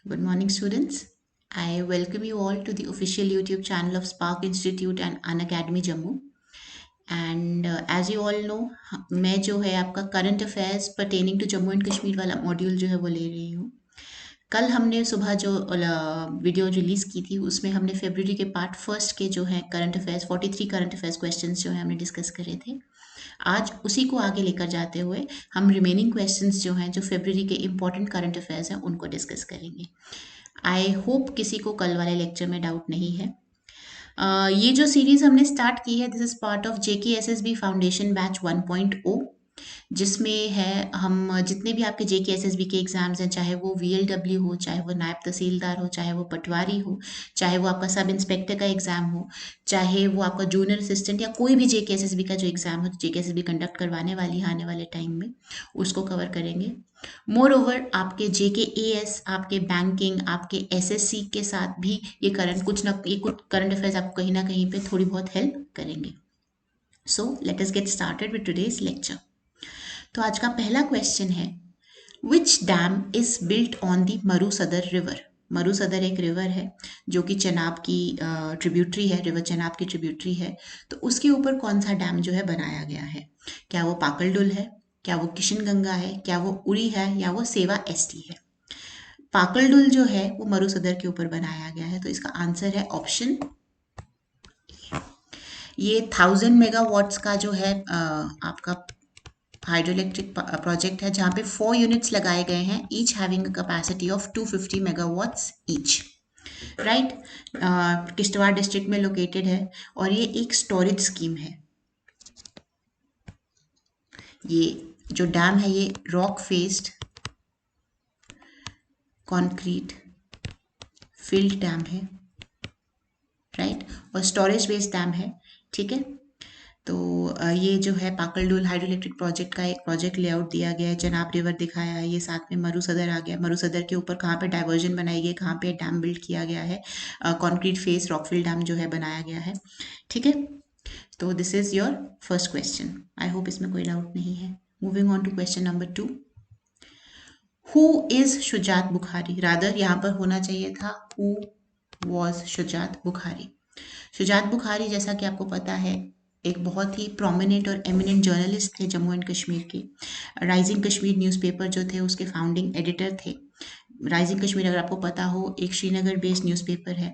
Good morning, students. I welcome you all to the official YouTube channel of Spark Institute and Unacademy Jammu. And as you all know, मैं जो है आपका current affairs pertaining to Jammu and Kashmir वाला module जो है वो ले रही हूँ। कल हमने सुबह जो वीडियो रिलीज़ की थी उसमें हमने फरवरी के पार्ट फर्स्ट के जो है current affairs 43 current affairs questions जो है हमने डिस्कस करे थे। आज उसी को आगे लेकर जाते हुए हम रिमेनिंग क्वेश्चंस जो हैं जो फरवरी के इंपॉर्टेंट करंट अफेयर्स हैं उनको डिस्कस करेंगे। आई होप किसी को कल वाले लेक्चर में डाउट नहीं है। ये जो सीरीज हमने स्टार्ट की है, this is part of JKSSB foundation batch 1.0, जिसमें है हम जितने भी आपके JKSSB के एग्जाम्स हैं, चाहे वो VLW हो, चाहे वो नायब तहसीलदार हो, चाहे वो पटवारी हो, चाहे वो आपका सब इंस्पेक्टर का एग्जाम हो, चाहे वो आपका जूनियर असिस्टेंट या कोई भी JKSSB का जो एग्जाम हो, JKSSB कंडक्ट करवाने वाली है आने वाले टाइम में, उसको कवर करेंगे। मोर ओवर आपके JKAS, आपके बैंकिंग, आपके SSC के साथ भी ये कुछ करंट अफेयर्स आपको कहीं ना कहीं पे थोड़ी बहुत हेल्प करेंगे। So let us get started with today's lecture. तो आज का पहला क्वेश्चन है, which dam is built on the Marusudar river. Marusudar एक रिवर है जो कि चनाब की ट्रिब्यूटरी है, रिवर चनाब की ट्रिब्यूटरी है। तो उसके ऊपर कौन सा डैम जो है बनाया गया है? क्या वो पाकलडुल है, क्या वो किशन गंगा है, क्या वो उड़ी है, या वो सेवा ST है? पाकलडुल जो है वो मरुसदर के ऊपर बनाया गया है, तो इसका आंसर है ऑप्शन। ये 1000 मेगावाट्स का जो है आपका हाइड्रो इलेक्ट्रिक प्रोजेक्ट है, जहाँ पे 4 यूनिट्स लगाए गए हैं, each having capacity of 250 megawatts each. Right, Kishtwar district में लोकेटेड है और ये एक स्टोरेज स्कीम है। ये जो डैम है ये rock faced concrete field dam है, राइट, और स्टोरेज बेस्ड डैम है। ठीक है, तो ये जो है पाकलडुल हाइड्रो इलेक्ट्रिक प्रोजेक्ट का एक प्रोजेक्ट लेआउट दिया गया है, चनाब रिवर दिखाया है, ये साथ में मरुसदर आ गया। मरुसदर के ऊपर कहाँ पे डाइवर्जन बनाई गई, कहाँ पे डैम बिल्ड किया गया है, कंक्रीट फेस रॉकफिल डैम जो है बनाया गया है। ठीक है, तो this is your first question. I hope इसमें कोई डाउट नहीं है। Moving on to question number 2। Who is Shujaat Bukhari? Rather यहाँ पर होना चाहिए था हु वॉज शुजात बुखारी। शुजात बुखारी, जैसा कि आपको पता है, एक बहुत ही प्रोमिनेंट और एमिनेंट जर्नलिस्ट थे जम्मू एंड कश्मीर के। राइजिंग कश्मीर न्यूज़पेपर जो थे उसके फाउंडिंग एडिटर थे। राइजिंग कश्मीर, अगर आपको पता हो, एक श्रीनगर बेस्ड न्यूज़पेपर है।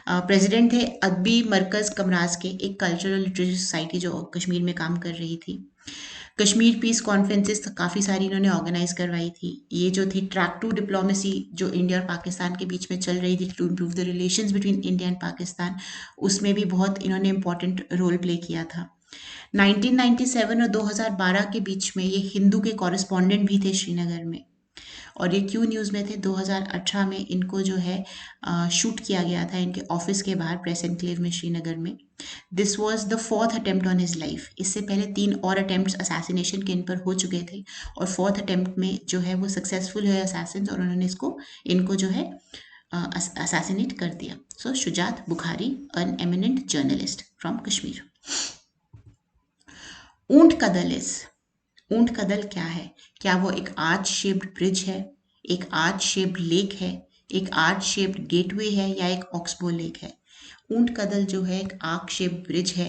प्रेसिडेंट थे अदबी मरकज़ कमराज के, एक कल्चरल लिटरेचर सोसाइटी जो कश्मीर में काम कर रही थी। कश्मीर पीस कॉन्फ्रेंसेस काफ़ी सारी इन्होंने ऑर्गेनाइज करवाई थी। ये जो थी ट्रैक टू डिप्लोमेसी जो इंडिया और पाकिस्तान के बीच में चल रही थी, to improve the relations between India and Pakistan, उसमें भी बहुत इन्होंने इंपॉर्टेंट रोल प्ले किया था। 1997 और 2012 के बीच में ये हिंदू के कॉरेस्पॉन्डेंट भी थे श्रीनगर में। और ये क्यों न्यूज़ में थे? 2018 में इनको जो है शूट किया गया था इनके ऑफिस के बाहर, प्रेस एनक्लेव में श्रीनगर में। This was the fourth attempt on his life. इससे पहले 3 और अटेम्प्ट असैसिनेशन के इन पर हो चुके थे, और फोर्थ अटेम्प्ट में जो है वो सक्सेसफुल हुए असैसिन, और उन्होंने इनको जो है असैसिनेट कर दिया। So Shujaat Bukhari, an eminent journalist from Kashmir. Oont Kadal is, ऊंट कदल क्या है? क्या वो एक आर्च शेप्ड ब्रिज है, एक आर्च शेप्ड लेक है, एक आर्च शेप्ड गेटवे है, या एक ऑक्सबो लेक है? ऊंट कदल जो है एक आर्क शेप्ड ब्रिज है।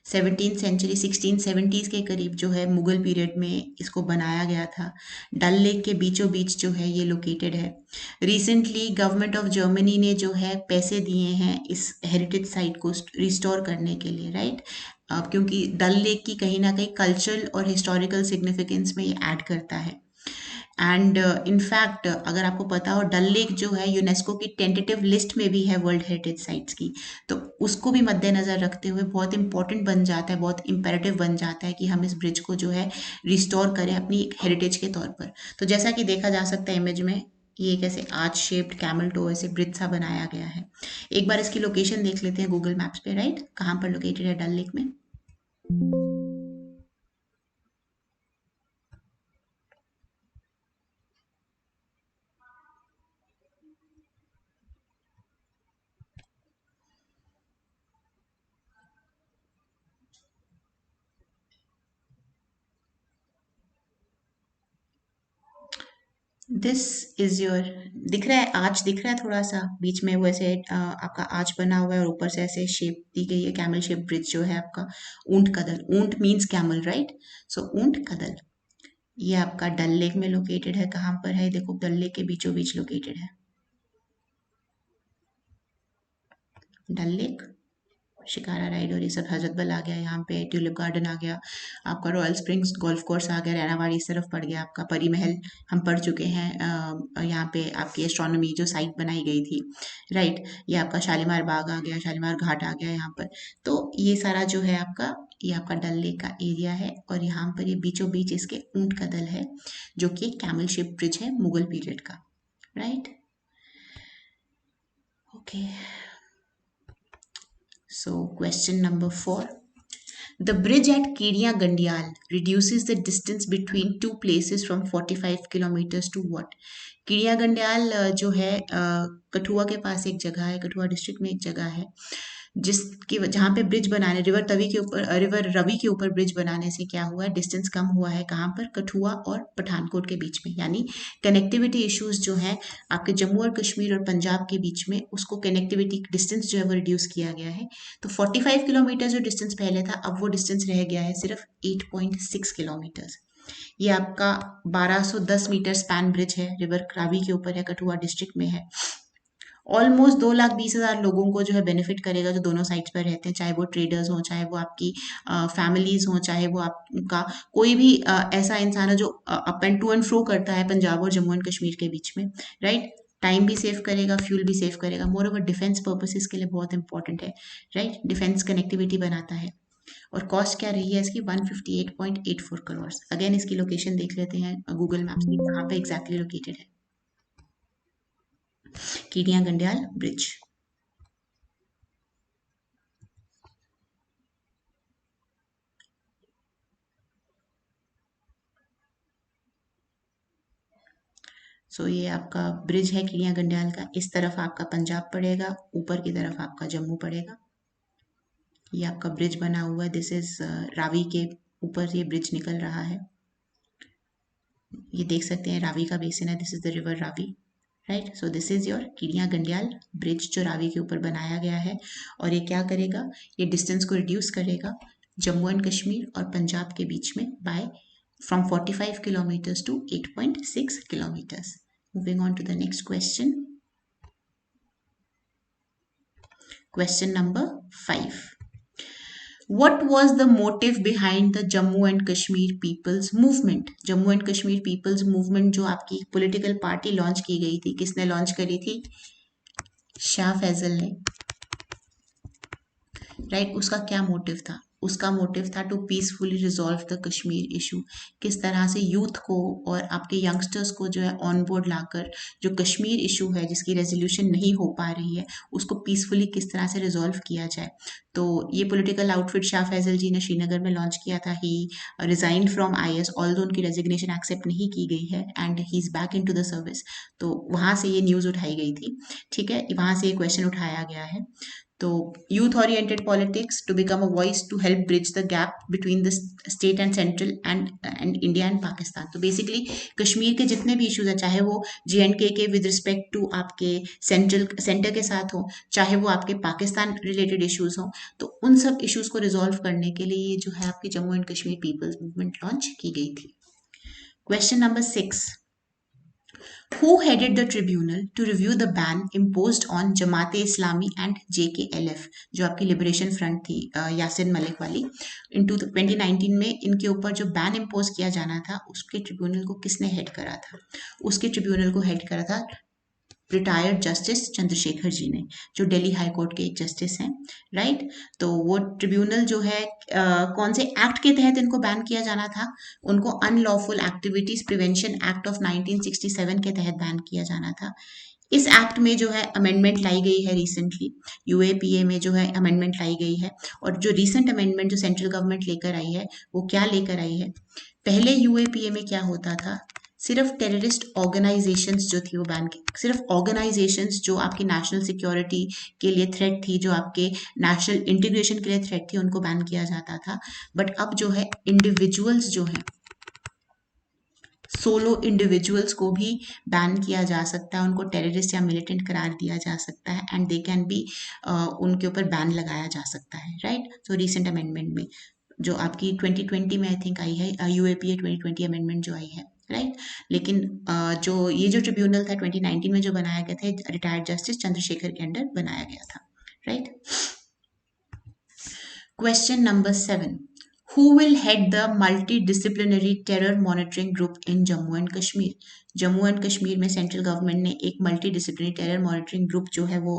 17th सेंचुरी 1670s के करीब जो है मुगल पीरियड में इसको बनाया गया था। डल लेक के बीचों बीच जो है ये लोकेटेड है। रिसेंटली गवर्नमेंट ऑफ जर्मनी ने जो है पैसे दिए हैं इस हेरिटेज साइट को रिस्टोर करने के लिए, राइट। क्योंकि डल लेक की कहीं ना कहीं कल्चरल और हिस्टोरिकल सिग्निफिकेंस में ये ऐड करता है। एंड इनफैक्ट अगर आपको पता हो, डल लेक जो है यूनेस्को की टेंटेटिव लिस्ट में भी है वर्ल्ड हेरिटेज साइट्स की। तो उसको भी मद्देनजर रखते हुए बहुत इंपॉर्टेंट बन जाता है, बहुत इंपेरेटिव बन जाता है कि हम इस ब्रिज को जो है रिस्टोर करें अपनी एक हेरिटेज के तौर पर। तो जैसा कि देखा जा सकता है इमेज में, ये कैसे आर्च शेप्ड कैमल टो ऐसे ब्रिज सा बनाया गया है। एक बार इसकी लोकेशन देख लेते हैं गूगल मैप्स पे, राइट, कहाँ पर लोकेटेड है डल लेक में। दिस इज योर, दिख रहा है आर्च, दिख रहा है थोड़ा सा बीच में वो ऐसे आपका आर्च बना हुआ है और ऊपर से ऐसे शेप दी गई है, कैमल शेप ब्रिज जो है आपका। ऊंट कदल, ऊंट मीन्स कैमल, राइट? सो ऊंट कदल, ये आपका डल लेक में लोकेटेड है। कहाँ पर है? देखो डल लेक के बीचों बीच लोकेटेड है डल लेक। शिकारा राइड और ये सब, हजरतबल आ गया यहाँ पे, ट्यूलिप गार्डन आ गया आपका, रॉयल स्प्रिंग्स गोल्फ कोर्स आ गया, रैनावाड़ी इस तरफ पड़ गया आपका, परी महल हम पढ़ चुके हैं। यहाँ पे आपकी एस्ट्रोनॉमी जो साइट बनाई गई थी, राइट? ये आपका शालीमार बाग आ गया, शालीमार घाट आ गया यहाँ पर। तो ये सारा जो है आपका, ये आपका डल लेक का एरिया है और यहाँ पर ये बीचों बीच इसके ऊंट का दल है जो कि कैमल शेप ब्रिज है मुगल पीरियड का, right? Okay, so question number 4, the bridge at Kiria Gandial reduces the distance between two places from 45 kilometers to what? किड़िया Gandiyal जो है कठुआ के पास एक जगह है, कठुआ डिस्ट्रिक्ट में एक जगह है जिसकी जहाँ पे ब्रिज बनाने, रिवर तवी के ऊपर, रिवर रवि के ऊपर ब्रिज बनाने से क्या हुआ है, डिस्टेंस कम हुआ है। कहाँ पर? कठुआ और पठानकोट के बीच में, यानी कनेक्टिविटी इश्यूज जो है आपके जम्मू और कश्मीर और पंजाब के बीच में, उसको कनेक्टिविटी डिस्टेंस जो है वो रिड्यूस किया गया है। तो 45 किलोमीटर जो डिस्टेंस पहले था, अब वो डिस्टेंस रह गया है सिर्फ 8.6 किलोमीटर। ये आपका 1210 मीटर स्पैन ब्रिज है, रिवर रावी के ऊपर है, कठुआ डिस्ट्रिक्ट में है। ऑलमोस्ट 2,20,000 लोगों को जो है बेनिफिट करेगा जो दोनों साइड्स पर रहते हैं, चाहे वो ट्रेडर्स हों, चाहे वो आपकी फैमिलीज हों, चाहे वो आपका कोई भी ऐसा इंसान है जो up and to and fro करता है पंजाब और जम्मू एंड कश्मीर के बीच में, राइट? टाइम भी सेव करेगा, फ्यूल भी सेव करेगा, मोर ओवर डिफेंस पर्पसेस के लिए बहुत इंपॉर्टेंट है, राइट? डिफेंस कनेक्टिविटी बनाता है। और कॉस्ट क्या रही है इसकी? 158.84 करोड़। अगेन इसकी लोकेशन देख लेते हैं गूगल मैप से, कहाँ पे एग्जैक्टली लोकेटेड है कीडिया गंडियाल ब्रिज। ये आपका ब्रिज है कीडिया गंडियाल का, इस तरफ आपका पंजाब पड़ेगा, ऊपर की तरफ आपका जम्मू पड़ेगा। ये आपका ब्रिज बना हुआ है, दिस इज रावी के ऊपर ये ब्रिज निकल रहा है। ये देख सकते हैं रावी का बेसिन है, this is the river Ravi, right? So this is your Keediya Gandiyal bridge जो रावी के ऊपर बनाया गया है। और ये क्या करेगा? ये डिस्टेंस को रिड्यूस करेगा जम्मू एंड कश्मीर और पंजाब के बीच में by from 45 kilometres to 8.6 kilometres. Moving on to the next question. Question number 5. What was the motive behind the Jammu and Kashmir People's Movement? Jammu and Kashmir people's movement जो आपकी पॉलिटिकल पार्टी लॉन्च की गई थी, किसने लॉन्च करी थी? शाह फैजल ने, right? उसका क्या मोटिव था? उसका मोटिव था to peacefully resolve the Kashmir issue. किस तरह से यूथ को और आपके यंगस्टर्स को जो है ऑन बोर्ड लाकर जो कश्मीर इशू है जिसकी रेजोल्यूशन नहीं हो पा रही है, उसको पीसफुली किस तरह से रिजॉल्व किया जाए। तो ये पॉलिटिकल आउटफिट शाह फैजल जी ने श्रीनगर में लॉन्च किया था। He resign from IS, although उनकी रेजिग्नेशन एक्सेप्ट नहीं की गई है and he is back into the service. तो वहां से ये न्यूज उठाई गई थी, ठीक है? वहां से ये क्वेश्चन उठाया गया है। तो youth oriented politics to become a voice to help bridge the gap between the state and central and India and Pakistan. तो बेसिकली कश्मीर के जितने भी इश्यूज हैं, चाहे वो JNK के विद रिस्पेक्ट टू आपके सेंटर के साथ हो, चाहे वो आपके पाकिस्तान रिलेटेड इश्यूज हो, तो उन सब इश्यूज को रिजॉल्व करने के लिए ये जो है आपकी Jammu and Kashmir people's movement launch की गई थी। Question number 6. Who headed the tribunal to review the ban imposed on Jamaat-e Islami and JKLF, जो आपकी लिबरेशन फ्रंट थी यासिन मलिक वाली? इन 2019 में इनके ऊपर जो बैन इम्पोज किया जाना था, उसके ट्रिब्यूनल को किसने हेड करा था? उसके ट्रिब्यूनल को हेड करा था रिटायर्ड जस्टिस चंद्रशेखर जी ने, जो दिल्ली हाई कोर्ट के एक जस्टिस हैं, राइट? तो वो ट्रिब्यूनल जो है कौन से एक्ट के तहत इनको बैन किया जाना था? उनको unlawful activities prevention act of 1967 के तहत बैन किया जाना था। इस एक्ट में जो है अमेंडमेंट लाई गई है रिसेंटली, UAPA में जो है अमेंडमेंट लाई गई है। और जो रिसेंट अमेंडमेंट जो सेंट्रल गवर्नमेंट लेकर आई है, वो क्या लेकर आई है? पहले UAPA में क्या होता था? सिर्फ टेररिस्ट ऑर्गेनाइजेशंस जो थी वो बैन की, सिर्फ ऑर्गेनाइजेशंस जो आपकी नेशनल सिक्योरिटी के लिए थ्रेट थी, जो आपके नेशनल इंटीग्रेशन के लिए थ्रेट थी, उनको बैन किया जाता था। बट अब जो है इंडिविजुअल्स जो हैं, सोलो इंडिविजुअल्स को भी बैन किया जा सकता है, उनको टेररिस्ट या मिलिटेंट करार दिया जा सकता है, एंड दे कैन बी उनके ऊपर बैन लगाया जा सकता है, राइट। सो रिसेंट अमेंडमेंट में जो आपकी 2020 में आई थिंक आई है, यूएपीए 2020 अमेंडमेंट जो आई है, राइट। लेकिन जो ये जो ट्रिब्यूनल था 2019 में जो बनाया गया था, रिटायर्ड जस्टिस चंद्रशेखर के अंडर बनाया गया था, right. Question number 7. Who will head the multidisciplinary terror monitoring group in Jammu and Kashmir? Jammu and Kashmir में सेंट्रल गवर्नमेंट ने एक multi disciplinary terror monitoring group जो है वो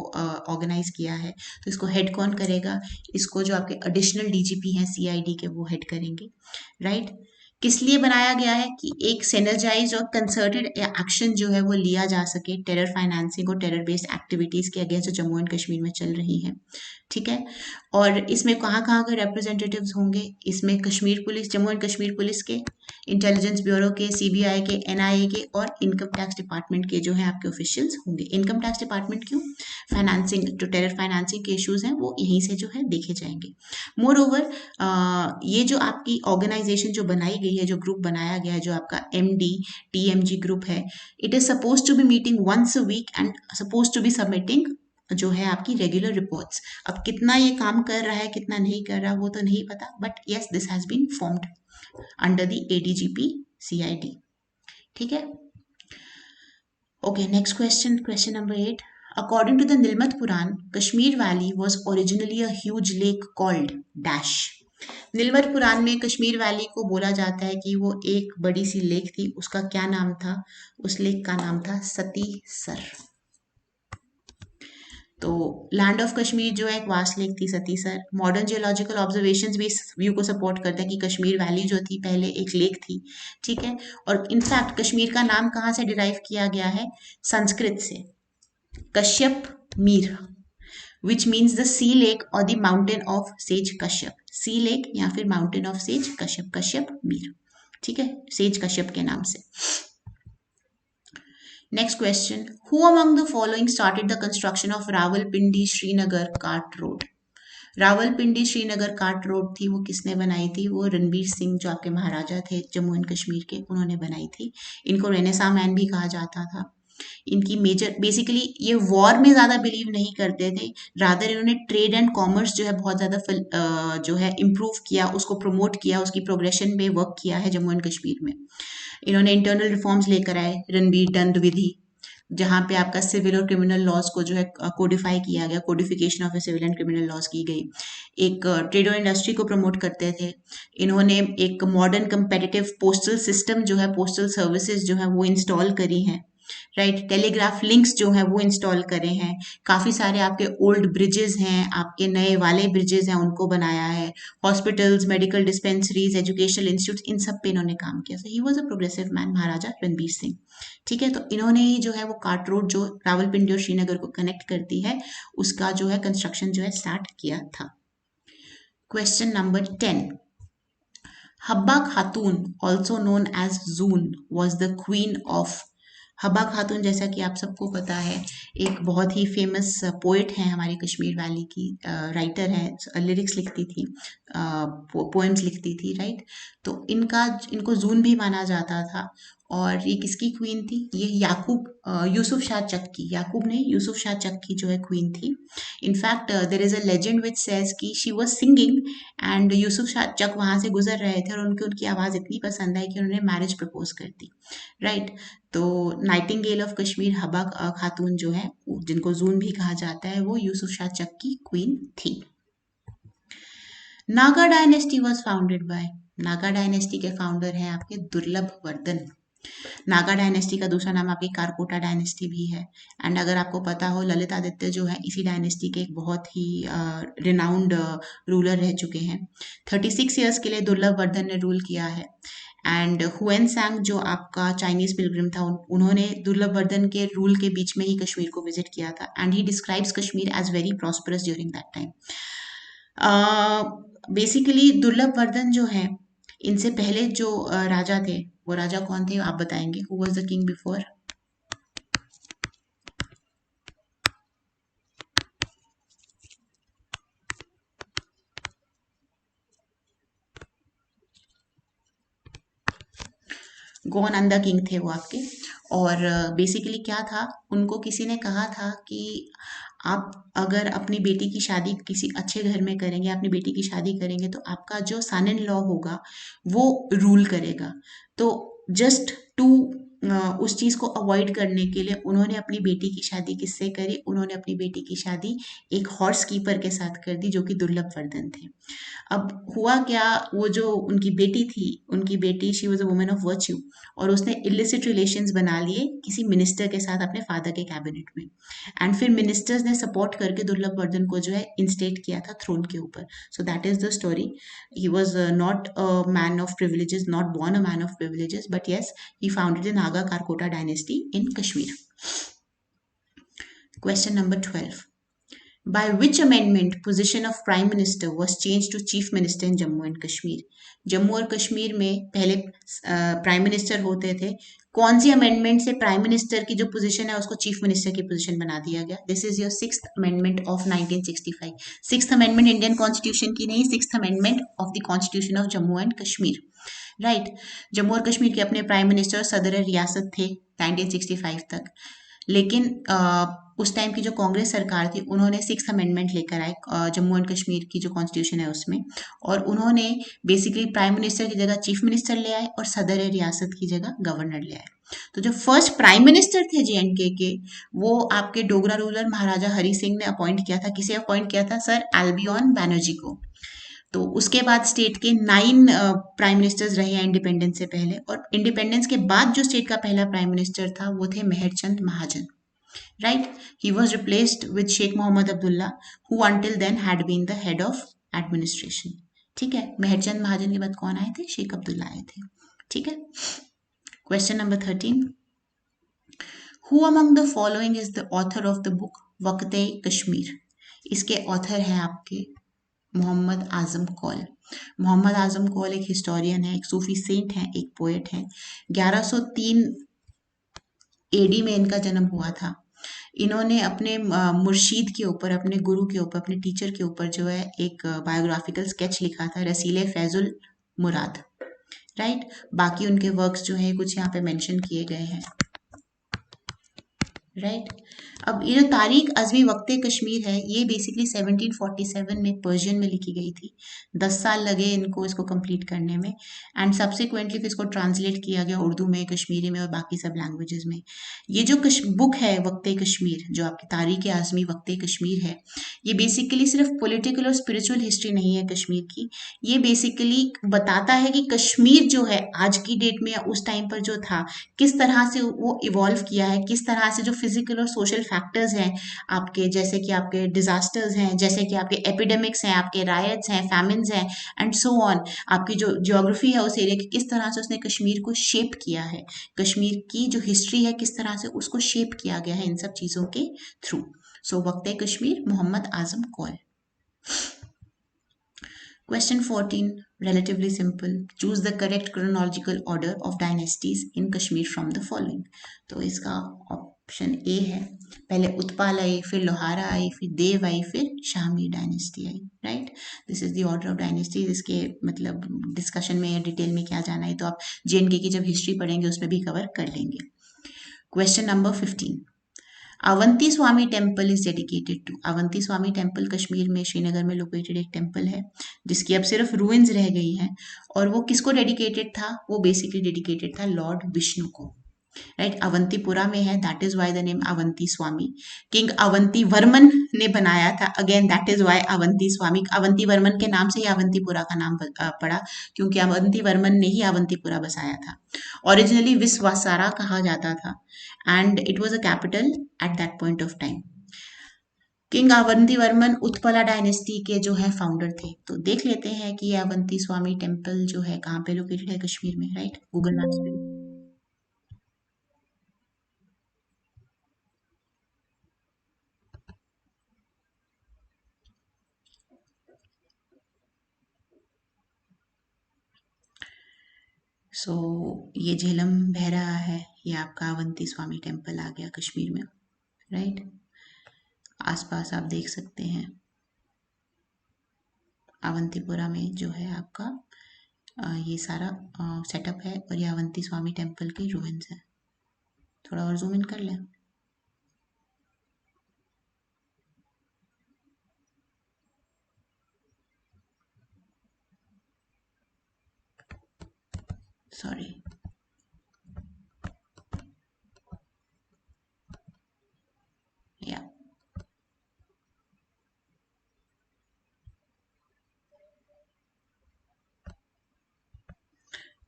ऑर्गेनाइज किया है। तो इसको हेड कौन करेगा? इसको जो आपके एडिशनल डीजीपी हैं सीआईडी के, वो हेड करेंगे, राइट। किस लिए बनाया गया है कि एक सिनर्जाइज और कंसर्टेड एक्शन जो है वो लिया जा सके टेरर फाइनेंसिंग और टेरर बेस्ड एक्टिविटीज के अगेंस्ट जो जम्मू एंड कश्मीर में चल रही हैं, ठीक है। और इसमें कहाँ कहाँ के रिप्रेजेंटेटिव्स होंगे? इसमें Kashmir police, Jammu and Kashmir police के, इंटेलिजेंस ब्यूरो के, सीबीआई के, एनआईए के और इनकम टैक्स डिपार्टमेंट के जो है आपके ऑफिशियल्स होंगे। इनकम टैक्स डिपार्टमेंट क्यों? फाइनेंसिंग, जो टेरर फाइनेंसिंग के इश्यूज हैं वो यहीं से जो है देखे जाएंगे। मोर ओवर ये जो आपकी ऑर्गेनाइजेशन जो बनाई गई है, जो ग्रुप बनाया गया है, जो आपका एमडी टीएमजी ग्रुप है, it is suppose to be meeting once a week and suppose to be submitting जो है आपकी रेगुलर रिपोर्ट्स। अब कितना ये काम कर रहा है, कितना नहीं कर रहा, वो तो नहीं पता, but yes this has been formed under the ADGP CID, ठीक है। Okay, next question, question number 8. According to the Nilmat Puran, Kashmir Valley was originally a huge lake called dash. नीलमत पुराण में कश्मीर वैली को बोला जाता है कि वो एक बड़ी सी लेक थी, उसका क्या नाम था? उस लेक का नाम था सती सर। तो लैंड ऑफ कश्मीर जो है एक वास्ट लेक थी सती सर। मॉडर्न जियोलॉजिकल ऑब्जर्वेशंस भी इस व्यू को सपोर्ट करते हैं कि कश्मीर वैली जो थी पहले एक लेक थी, ठीक है। और इनफैक्ट कश्मीर का नाम कहाँ से डिराइव किया गया है? संस्कृत से, Kashyap Mir, which means the sea lake और the mountain of sage Kashyap. Sea lake या फिर mountain of sage Kashyap, Kashyap Mir, ठीक है, सेज कश्यप के नाम से। Next question. Who among the following started the construction of Rawalpindi Srinagar Kart Road? Rawalpindi Srinagar काट रोड थी, वो किसने बनाई थी? वो रणबीर सिंह जो आपके महाराजा थे जम्मू एंड कश्मीर के, उन्होंने बनाई थी। इनको रेनेसा मैन भी कहा जाता था। इनकी मेजर, बेसिकली ये वॉर में ज़्यादा बिलीव नहीं करते थे, रादर इन्होंने ट्रेड एंड कॉमर्स जो है बहुत ज़्यादा जो है इम्प्रूव किया, उसको प्रमोट किया, उसकी प्रोग्रेशन पे वर्क किया है जम्मू एंड कश्मीर में। इन्होंने इंटरनल रिफॉर्म्स लेकर आए, रणबीर दंड विधि, जहाँ पे आपका सिविल और क्रिमिनल लॉज को जो है कोडिफाई किया गया, codification of civil and criminal laws की गई। एक ट्रेड और इंडस्ट्री को प्रमोट करते थे। इन्होंने एक मॉडर्न कंपेटिटिव पोस्टल सिस्टम जो है, पोस्टल सर्विसेज जो है वो इंस्टॉल करी हैं, राइट। टेलीग्राफ लिंक्स जो है वो इंस्टॉल करे हैं। काफ़ी सारे आपके ओल्ड ब्रिजेस हैं, आपके नए वाले ब्रिजेस हैं, उनको बनाया है। Hospitals, medical dispensaries, educational institute, इन सब पे इन्होंने काम किया। So he was a progressive man, Maharaja Ranbir Singh, ठीक है। तो इन्होंने ही जो है वो कार्ट रोड जो रावलपिंडी और श्रीनगर को कनेक्ट करती है, उसका जो है कंस्ट्रक्शन जो है स्टार्ट किया था। Question number 10. Habba Khatoon also known as Zoon was the queen of. Habba Khatoon जैसा कि आप सबको पता है एक बहुत ही फेमस पोइट हैं हमारी कश्मीर वैली की, राइटर हैं, लिरिक्स लिखती थी, पोएम्स लिखती थी, राइट। तो इनको जून भी माना जाता था। और ये किसकी क्वीन थी? ये यूसुफ शाह चक की, याकूब नहीं, यूसुफ शाह चक की जो है क्वीन थी। In fact there is a legend which says कि she was singing and Yusuf Shah Chak वहाँ से गुजर रहे थे और उनकी आवाज़ इतनी पसंद आई कि उन्होंने मैरिज प्रपोज कर दी, राइट। तो नाइटिंगेल ऑफ कश्मीर हब्बा खातून जो है, जिनको जून भी कहा जाता है, वो यूसुफ शाह चक की क्वीन थी। Naga dynasty was founded by. Naga dynasty के फाउंडर हैं आपके दुर्लभ वर्धन। नागा डायनेस्टी का दूसरा नाम आपकी कारकोटा डायनेस्टी भी है। एंड अगर आपको पता हो, ललित आदित्य जो है इसी डायनेस्टी के एक बहुत ही रिनाउंड रूलर रह चुके हैं। 36 ईयर्स के लिए दुर्लभ वर्धन ने रूल किया है। एंड हुएन सांग जो आपका चाइनीज पिलग्रिम था, उन्होंने दुर्लभ वर्धन के रूल के बीच में ही कश्मीर को विजिट किया था। And he describes Kashmir as very prosperous during that time. Basically Durlabh Vardhan जो है, इनसे पहले जो राजा थे, वो राजा कौन थे आप बताएंगे? Who was the king before? Gonanda king थे वो आपके। और बेसिकली क्या था, उनको किसी ने कहा था कि आप अगर अपनी बेटी की शादी किसी अच्छे घर में करेंगे, अपनी बेटी की शादी करेंगे, तो आपका जो सन इन लॉ होगा वो रूल करेगा। तो जस्ट टू उस चीज़ को अवॉइड करने के लिए उन्होंने अपनी बेटी की शादी किससे करी, उन्होंने अपनी बेटी की शादी एक हॉर्स कीपर के साथ कर दी जो कि दुर्लभ वर्धन थे। अब हुआ क्या, वो जो उनकी बेटी थी, उनकी बेटी she was a woman of virtue, और उसने इलिसिट रिलेशंस बना लिए किसी मिनिस्टर के साथ अपने फादर के कैबिनेट में। एंड फिर मिनिस्टर्स ने सपोर्ट करके दुर्लभ वर्धन को जो है इंस्टेट किया था थ्रोन के ऊपर। So that is the story. He was not a man of privileges, not born a man of privileges, but yes he founded the Naga Karkota dynasty in Kashmir. Question number 12. By which amendment position of Prime Minister was changed to Chief Minister in Jammu and Kashmir? Jammu और कश्मीर में पहले prime minister होते थे, कौन सी amendment से prime minister की जो position है उसको चीफ मिनिस्टर की पोजीशन बना दिया गया? This is your sixth amendment of 1965। Sixth amendment Indian constitution की नहीं, sixth amendment of the constitution of Jammu and Kashmir, right. Jammu और कश्मीर के अपने प्राइम मिनिस्टर सदर रियासत थे 1965 तक। लेकिन उस टाइम की जो कांग्रेस सरकार थी उन्होंने सिक्स अमेंडमेंट लेकर आए जम्मू एंड कश्मीर की जो कॉन्स्टिट्यूशन है उसमें, और उन्होंने बेसिकली प्राइम मिनिस्टर की जगह चीफ मिनिस्टर ले आए और सदर रियासत की जगह गवर्नर ले आए। तो जो फर्स्ट प्राइम मिनिस्टर थे जेएंडके के, वो आपके डोगरा रूलर महाराजा हरि सिंह ने अपॉइंट किया था। किसे अपॉइंट किया था? सर एल्बियन बैनर्जी को। तो उसके बाद स्टेट के 9 प्राइम मिनिस्टर्स रहे हैं इंडिपेंडेंस से पहले, और इंडिपेंडेंस के बाद जो स्टेट का पहला प्राइम मिनिस्टर था वो थे मेहरचंद महाजन, right? He was replaced with Sheikh Mohammed Abdullah, who until then had been the head of administration. ठीक है, मेहरचंद महाजन के बाद कौन आए थे? शेख अब्दुल्ला आए थे। ठीक है। Question number 13. Who among the following is the author of the book Waqte Kashmir? इसके ऑथर हैं आपके मोहम्मद आजम कौल। मोहम्मद आजम कौल एक हिस्टोरियन है, एक सूफी सेंट है, एक पोएट है। 1103 एडी में इनका जन्म हुआ था। इन्होंने अपने मुर्शीद के ऊपर, अपने गुरु के ऊपर, अपने टीचर के ऊपर जो है एक बायोग्राफिकल स्केच लिखा था, रसीले फैजुल मुराद, राइट। बाकी उनके वर्क्स जो है कुछ यहाँ पे मेंशन किए गए हैं, राइट। अब ये जो तारीख अज़मी वक़्ते कश्मीर है, ये बेसिकली 1747 में पर्शियन में लिखी गई थी। 10 साल लगे इनको इसको कंप्लीट करने में, एंड सब्सिक्वेंटली फिर इसको ट्रांसलेट किया गया उर्दू में, कश्मीरी में और बाकी सब लैंग्वेजेस में। ये जो बुक है वक़्ते कश्मीर, जो आपकी तारीख अज़मी वक़्ते कश्मीर है, ये बेसिकली सिर्फ पॉलिटिकल और स्पिरिचुअल हिस्ट्री नहीं है कश्मीर की। ये बेसिकली बताता है कि कश्मीर जो है आज की डेट में या उस टाइम पर जो था, किस तरह से वो इवॉल्व किया है, किस तरह से जो फिजिकल और सोशल फैक्टर्स हैं आपके, जैसे कि आपके डिजास्टर्स हैं, जैसे कि आपके एपिडेमिक्स हैं, आपके रायट्स हैं, फैमिन्स हैं, एंड सो ऑन। आपकी जो ज्योग्राफी है उस एरिया की, किस तरह से उसने कश्मीर को शेप किया है, कश्मीर की जो हिस्ट्री है किस तरह से उसको शेप किया गया है इन सब चीज़ों के through. So वक़्ते Kashmir, Mohammad Azam Kaul. Question 14, relatively simple. Choose the correct chronological order of dynasties in Kashmir from the following. तो इसका ऑप्शन ए है, पहले उत्पाल आई, फिर लोहारा आई, फिर देव आई, फिर Shami dynasty I, right. This is the order of dynasties. इसके मतलब डिस्कशन में या डिटेल में क्या जाना है तो आप जेएनके की जब हिस्ट्री पढ़ेंगे उसमें भी कवर कर लेंगे। Question number 15. Avanti Swami temple is dedicated to. Avanti Swami temple Kashmir में श्रीनगर में लोकेटेड एक टेम्पल है जिसकी अब सिर्फ रूइंस रह गई हैं, और वो किसको डेडिकेटेड था? वो बेसिकली डेडिकेटेड था लॉर्ड विष्णु को, राइट। अवंतीपुरा में है, that is why the name Avanti Swami. King Avanti Varman ने बनाया था, again that is why Avanti Swami. Avanti Varman के नाम से ही अवंतीपुरा का नाम पड़ा, क्योंकि अवंती वर्मन ने ही अवंतीपुरा बसाया था। ओरिजिनली विश्वासारा कहा जाता था, and it was a capital at that point of time. King Avanti Varman Utpala dynasty के जो है फाउंडर थे। तो देख लेते हैं कि ये अवंती स्वामी टेम्पल जो है कहाँ पे लोकेटेड है कश्मीर में, राइट। गूगल मैप्स पे सो ये झेलम बह रहा है, ये आपका अवंती स्वामी टेम्पल आ गया कश्मीर में, राइट। आसपास आप देख सकते हैं अवंतीपुरा में जो है आपका ये सारा सेटअप है और ये अवंती स्वामी टेम्पल की रूइंस है। थोड़ा और जूम इन कर लें। सॉरी, या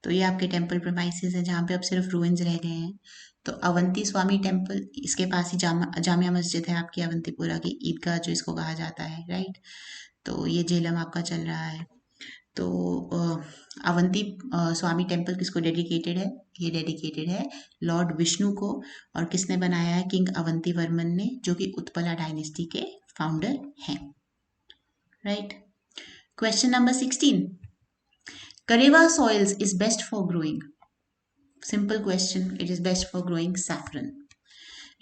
तो ये आपके टेम्पल प्रेमाइसेस है जहाँ पे अब सिर्फ रूइंस रह गए हैं। तो अवंती स्वामी टेम्पल, इसके पास ही जामिया मस्जिद है आपकी अवंतीपुरा की ईदगाह जो इसको कहा जाता है, राइट। तो ये झेलम आपका चल रहा है। तो अवंती स्वामी टेम्पल किसको डेडिकेटेड है? ये डेडिकेटेड है लॉर्ड विष्णु को। और किसने बनाया है? किंग अवंती वर्मन ने, जो कि उत्पला डायनेस्टी के फाउंडर हैं, right. Question number 16, Karewa soils is best for growing, simple question, it is best for growing saffron,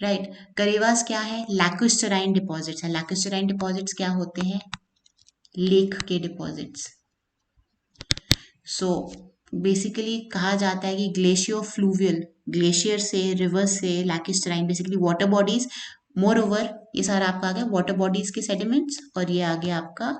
right. Karewas क्या है? लैकुस्टराइन डिपॉजिट्स है। लैकुस्टराइन डिपॉजिट्स क्या होते हैं? लेक के डिपॉजिट्स। सो बेसिकली कहा जाता है कि ग्लेशियो फ्लूवियल, ग्लेशियर से, रिवर से, lacustrine, basically water bodies. Moreover ये सारा आपका आ गया वाटर बॉडीज के सेडिमेंट्स और ये आ गया आपका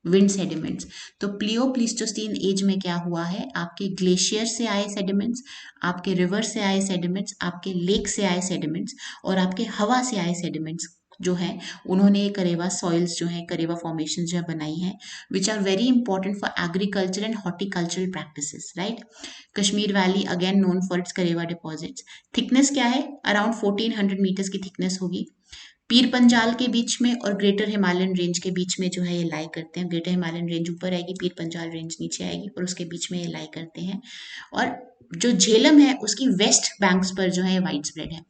विंड सेडिमेंट्स। तो प्लियो प्लीस्टोस्टीन एज में क्या हुआ है? आपके ग्लेशियर से आए सेडिमेंट्स, आपके रिवर से आए सेडिमेंट्स, आपके लेक से आए सेडिमेंट्स और आपके हवा से आए सेडिमेंट्स जो है, उन्होंने करेवा सॉइल्स जो है, करेवा फॉर्मेशन जो है बनाई है, which are very important for agriculture and horticultural practices, right? Kashmir Valley again known for its Karewa deposits. Thickness क्या है? Around 1400 meters की thickness होगी। पीर पंजाल के बीच में और ग्रेटर हिमालयन रेंज के बीच में जो है ये लाई करते हैं। ग्रेटर हिमालयन रेंज ऊपर आएगी, पीर पंजाल रेंज नीचे आएगी और उसके बीच में ये लाई करते हैं। और जो झेलम है उसकी वेस्ट बैंक्स पर जो है वाइड स्प्रेड है।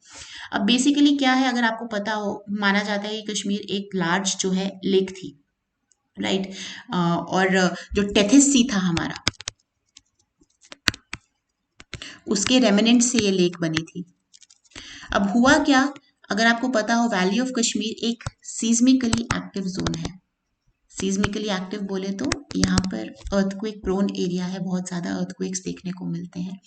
अब बेसिकली क्या है, अगर आपको पता हो, माना जाता है कि कश्मीर एक लार्ज जो है लेक थी, राइट। और जो टेथिस सी था हमारा, उसके रेमिनेंट से ये लेक बनी थी। अब हुआ क्या, अगर आपको पता हो, वैली ऑफ कश्मीर एक सीज्मिकली एक्टिव जोन है। सीज्मिकली एक्टिव बोले तो यहाँ पर अर्थक्वेक प्रोन एरिया है, बहुत ज़्यादा अर्थक्वेक्स देखने को मिलते हैं।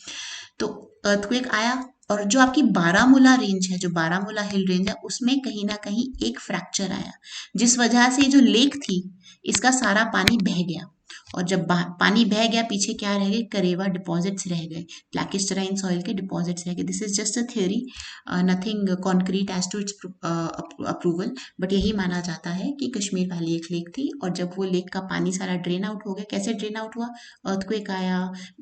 तो अर्थक्वेक आया और जो आपकी बारामूला रेंज है, जो बारामूला हिल रेंज है, उसमें कहीं ना कहीं एक फ्रैक्चर आया, जिस वजह से जो लेक थी इसका सारा पानी बह गया। और जब पानी बह गया, पीछे क्या रह गए? करेवा डिपॉजिट्स रह गए, ब्लैकिश सॉइल के डिपॉजिट्स रह गए। This is just a theory, nothing concrete as to its approval, but यही माना जाता है कि कश्मीर वैली एक लेक थी और जब वो लेक का पानी सारा ड्रेन आउट हो गया, कैसे ड्रेन आउट हुआ? अर्थक्वेक आया,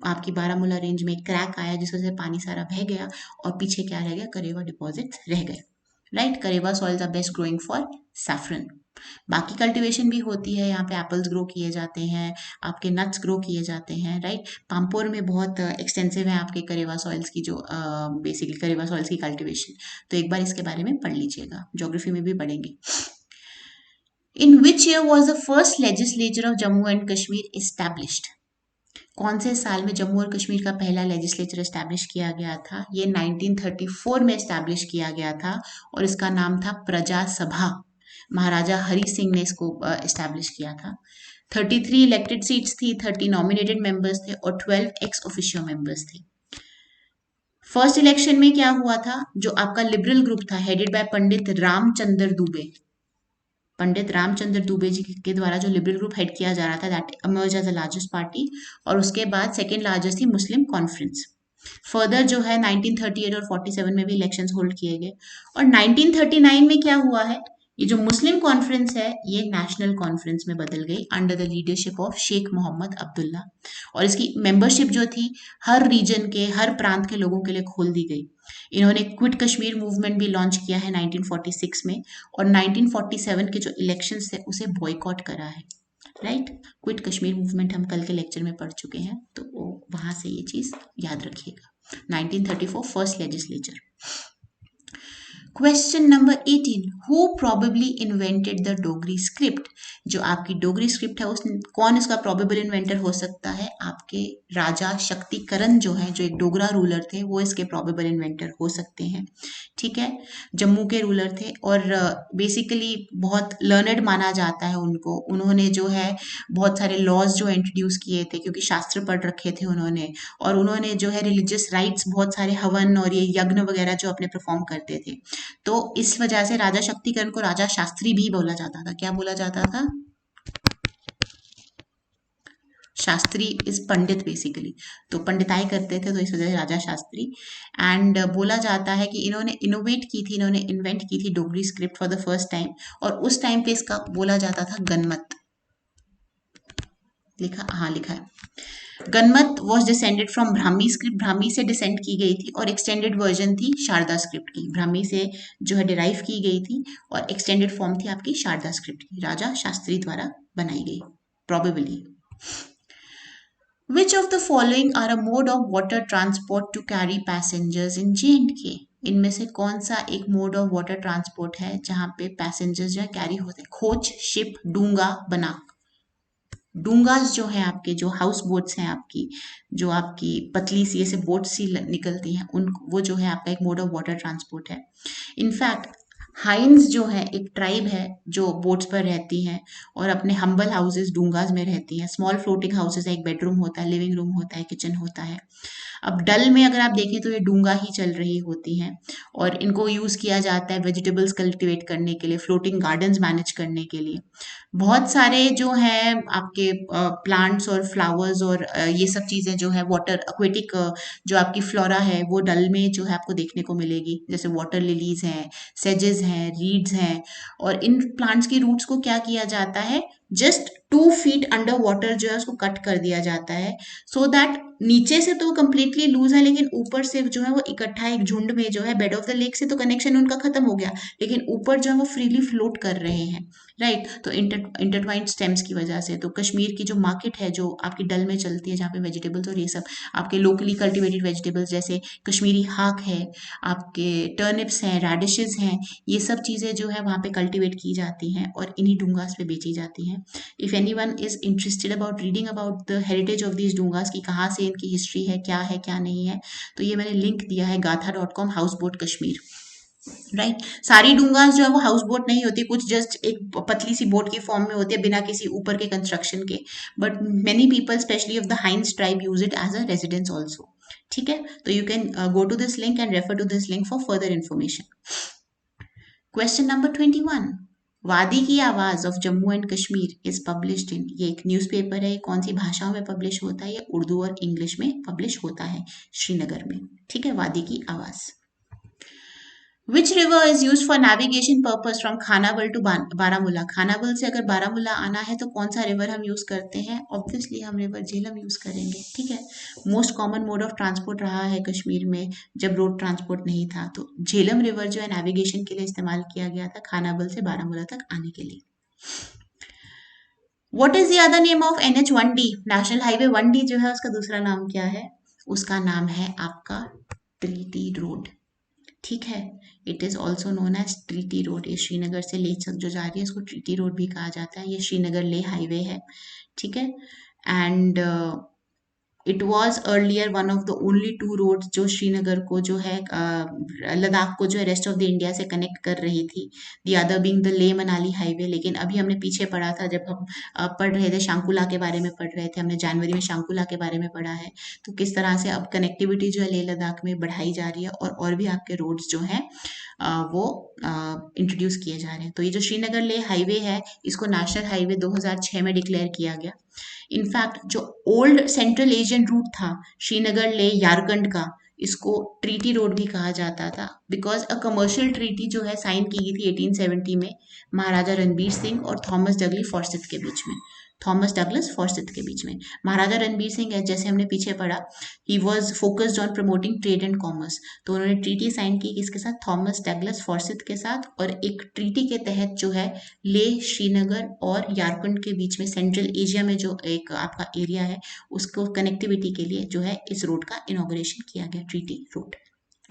आपकी बारामूला रेंज में क्रैक आया जिस वजह से पानी सारा बह गया और पीछे क्या रह गया? करेवा डिपॉजिट्स रह गए, right. Karewa soils are best growing for saffron. बाकी कल्टीवेशन भी होती है, यहाँ पे एप्पल्स ग्रो किए जाते हैं, आपके नट्स ग्रो किए जाते हैं, राइट। पाम्पोर में बहुत एक्सटेंसिव है आपके करेवा सॉइल्स की जो बेसिकली करेवा सॉइल्स की कल्टीवेशन। तो एक बार इसके बारे में पढ़ लीजिएगा, ज्योग्राफी में भी पढ़ेंगे। In which year was the first legislature of Jammu and Kashmir established? कौन से साल में जम्मू और कश्मीर का पहला लेजिस्लेचर एस्टैब्लिश किया गया था? ये 1934 में एस्टैब्लिश किया गया था और इसका नाम था प्रजा सभा। महाराजा हरि सिंह ने इसको एस्टैब्लिश किया था। 33 इलेक्टेड सीट्स थी, 30 नॉमिनेटेड मेंबर्स थे और 12 एक्स ऑफिशियो मेंबर्स थे। फर्स्ट इलेक्शन में क्या हुआ था? जो आपका लिबरल ग्रुप था हेडेड बाय पंडित रामचंद्र दुबे, पंडित रामचंद्र दुबे जी के द्वारा जो लिबरल ग्रुप हेड किया जा रहा था, that emerge as the largest party. और उसके बाद सेकेंड लार्जेस्ट थी मुस्लिम कॉन्फ्रेंस। फर्दर जो है 1938 और 47 में भी इलेक्शंस होल्ड किए गए और 1939 में क्या हुआ है, ये जो मुस्लिम कॉन्फ्रेंस है ये नेशनल कॉन्फ्रेंस में बदल गई under the leadership of Sheikh Mohammad Abdullah. और इसकी मेंबरशिप जो थी हर रीजन के, हर प्रांत के लोगों के लिए खोल दी गई। इन्होंने क्विट कश्मीर मूवमेंट भी लॉन्च किया है 1946 में और 1947 के जो इलेक्शंस थे उसे बॉयकॉट करा है, राइट। क्विट कश्मीर मूवमेंट हम कल के लेक्चर में पढ़ चुके हैं, तो वहां से ये चीज याद रखिएगा। 1934 first legislature. Question number 18. Who probably invented the Dogri script? जो आपकी डोगरी स्क्रिप्ट है, उस कौन इसका प्रोबेबल इन्वेंटर हो सकता है? आपके राजा शक्तिकरण जो है, जो एक डोगरा रूलर थे, वो इसके प्रोबेबल इन्वेंटर हो सकते हैं। ठीक है, जम्मू के रूलर थे और बेसिकली बहुत लर्नड माना जाता है उनको। उन्होंने जो है बहुत सारे लॉज जो इंट्रोड्यूस किए थे, क्योंकि शास्त्र पढ़ रखे थे उन्होंने, और उन्होंने जो है रिलीजियस राइट्स, बहुत सारे हवन और ये यज्ञ वगैरह जो अपने परफॉर्म करते थे। तो इस वजह से राजा शक्तिकरण को राजा शास्त्री भी बोला जाता था। क्या बोला जाता था? शास्त्री इज पंडित बेसिकली, तो पंडिताई करते थे, तो इस वजह से राजा शास्त्री। एंड बोला जाता है कि इन्होंने इनोवेट की थी, इन्होंने इन्वेंट की थी Dogri script for the first time, और उस टाइम पे इसका बोला जाता था गणमत। लिखा, हाँ लिखा है। गणमत was descended from Brahmi script, Brahmi से डिसेंड की गई थी, और एक्सटेंडेड वर्जन थी शारदा स्क्रिप्ट की। ब्राह्मी से जो है डिराइव की गई थी, और एक्सटेंडेड फॉर्म थी आपकी शारदा स्क्रिप्ट की, राजा शास्त्री द्वारा बनाई गई probably. Which of the following are a mode of water transport to carry passengers in J&K? इनमें से कौन सा एक मोड ऑफ वाटर ट्रांसपोर्ट है जहां पे पैसेंजर्स जो है कैरी होते हैं? खोच, शिप, डूंगा, बनाक। डूंगास जो है आपके, जो हाउस बोट्स हैं आपकी, जो आपकी पतली सी ऐसे बोट सी निकलती हैं, उन वो जो है आपका एक मोड ऑफ वाटर ट्रांसपोर्ट है। इनफैक्ट हाइन्स जो है एक ट्राइब है जो बोट्स पर रहती हैं और अपने हम्बल हाउसेस डूंगास में रहती हैं। स्मॉल फ्लोटिंग हाउसेस है, एक बेडरूम होता है, लिविंग रूम होता है, किचन होता है। अब डल में अगर आप देखें तो ये डूंगा ही चल रही होती हैं, और इनको यूज़ किया जाता है वेजिटेबल्स कल्टीवेट करने के लिए, फ्लोटिंग गार्डन्स मैनेज करने के लिए। बहुत सारे जो हैं आपके प्लांट्स और फ्लावर्स और ये सब चीज़ें जो है वाटर एक्वेटिक, जो आपकी फ्लोरा है वो डल में जो है आपको देखने को मिलेगी। जैसे वाटर लिलीज हैं, सेजेस हैं, रीड्स हैं, और इन प्लांट्स की रूट्स को क्या किया जाता है, जस्ट 2 फीट अंडर वाटर जो है उसको कट कर दिया जाता है, सो दैट नीचे से तो कंप्लीटली लूज है, लेकिन ऊपर से जो है वो इकट्ठा एक झुंड में जो है, बेड ऑफ द लेक से तो कनेक्शन उनका खत्म हो गया, लेकिन ऊपर जो है वो फ्रीली फ्लोट कर रहे हैं। राइट, तो इंटरट्वाइंड स्टेम्स की वजह से। तो कश्मीर की जो मार्केट है जो आपकी डल में चलती है, जहाँ पे वेजिटेबल्स और ये सब आपके लोकली कल्टिवेटेड वेजिटेबल्स जैसे कश्मीरी हाक है, आपके टर्निप्स हैं, रेडिशेस हैं, ये सब चीज़ें जो है वहाँ पे कल्टिवेट की जाती हैं और इन्हीं डूंगास पे बेची जाती हैं। If any one is interested about reading about the heritage of these Doongas की कहाँ से इनकी हिस्ट्री है, क्या नहीं है, तो ये मैंने लिंक दिया है गाथा.com हाउस बोट कश्मीर। राइट, सारी डूंगास जो है वो हाउस बोट नहीं होती, कुछ जस्ट एक पतली सी बोट की फॉर्म में होती है बिना किसी ऊपर के कंस्ट्रक्शन के, but many people specially of the हाइंस tribe use it as a residence also. ठीक है, तो you can go to this link and refer to this link for further information. Question number 21, Wadi Ki Awaz of Jammu and Kashmir is published in, ये एक newspaper है, ये कौन सी भाषाओं में पब्लिश होता है? ये उर्दू और इंग्लिश में पब्लिश होता है, श्रीनगर में। ठीक है, वादी की आवाज। Which river is used for navigation purpose from Khanabal to Baramulla? Khanabal से अगर बारामूला आना है तो कौन सा रिवर हम यूज करते हैं? ऑब्वियसली हम रिवर झेलम यूज करेंगे। ठीक है, most common mode of transport रहा है कश्मीर में जब रोड ट्रांसपोर्ट नहीं था, तो झेलम रिवर जो है नेविगेशन के लिए इस्तेमाल किया गया था खानाबल से बारामूला तक आने के लिए। What is the other name of NH1D? National highway 1D जो है उसका दूसरा नाम क्या है? उसका नाम है आपका ट्रीटी रोड। ठीक है, it is also known as treaty road. ये श्रीनगर से लेह तक जो जा रही है इसको ट्रीटी रोड भी कहा जाता है। ये श्रीनगर लेह हाईवे है। ठीक है, and it was earlier one of the only 2 roads जो श्रीनगर को जो है लद्दाख को जो है रेस्ट ऑफ द इंडिया से कनेक्ट कर रही थी, the other being the Leh Manali highway. लेकिन अभी हमने पीछे पढ़ा था जब हम पढ़ रहे थे शांकुला के बारे में पढ़ रहे थे, हमने जनवरी में शांकुला के बारे में पढ़ा है, तो किस तरह से अब कनेक्टिविटी जो है लेह लद्दाख में बढ़ाई जा रही है और भी आपके रोड्स जो हैं वो इंट्रोड्यूस किए जा रहे हैं। तो ये जो श्रीनगर लेह हाईवे है इसको नेशनल हाईवे 2006 में डिक्लेयर किया गया। इनफैक्ट जो ओल्ड सेंट्रल एशियन रूट था श्रीनगर ले यारकंड का, इसको ट्रीटी रोड भी कहा जाता था, बिकॉज अ कमर्शियल ट्रीटी जो है साइन की गई थी 1870 में महाराजा रणबीर सिंह और थॉमस डगली फॉर्सिथ के बीच में। थॉमस डगलस फॉर्सिथ के बीच में महाराजा रणबीर सिंह है, जैसे हमने पीछे पढ़ा, he was focused on promoting trade and commerce, तो उन्होंने ट्रीटी साइन की किसके साथ? थॉमस डगलस फॉर्सिथ के साथ, और एक ट्रीटी के तहत जो है लेह, श्रीनगर और यारकंड के बीच में सेंट्रल एशिया में जो एक आपका एरिया है उसको कनेक्टिविटी के लिए जो है इस रोड का इनॉग्रेशन किया गया, treaty road.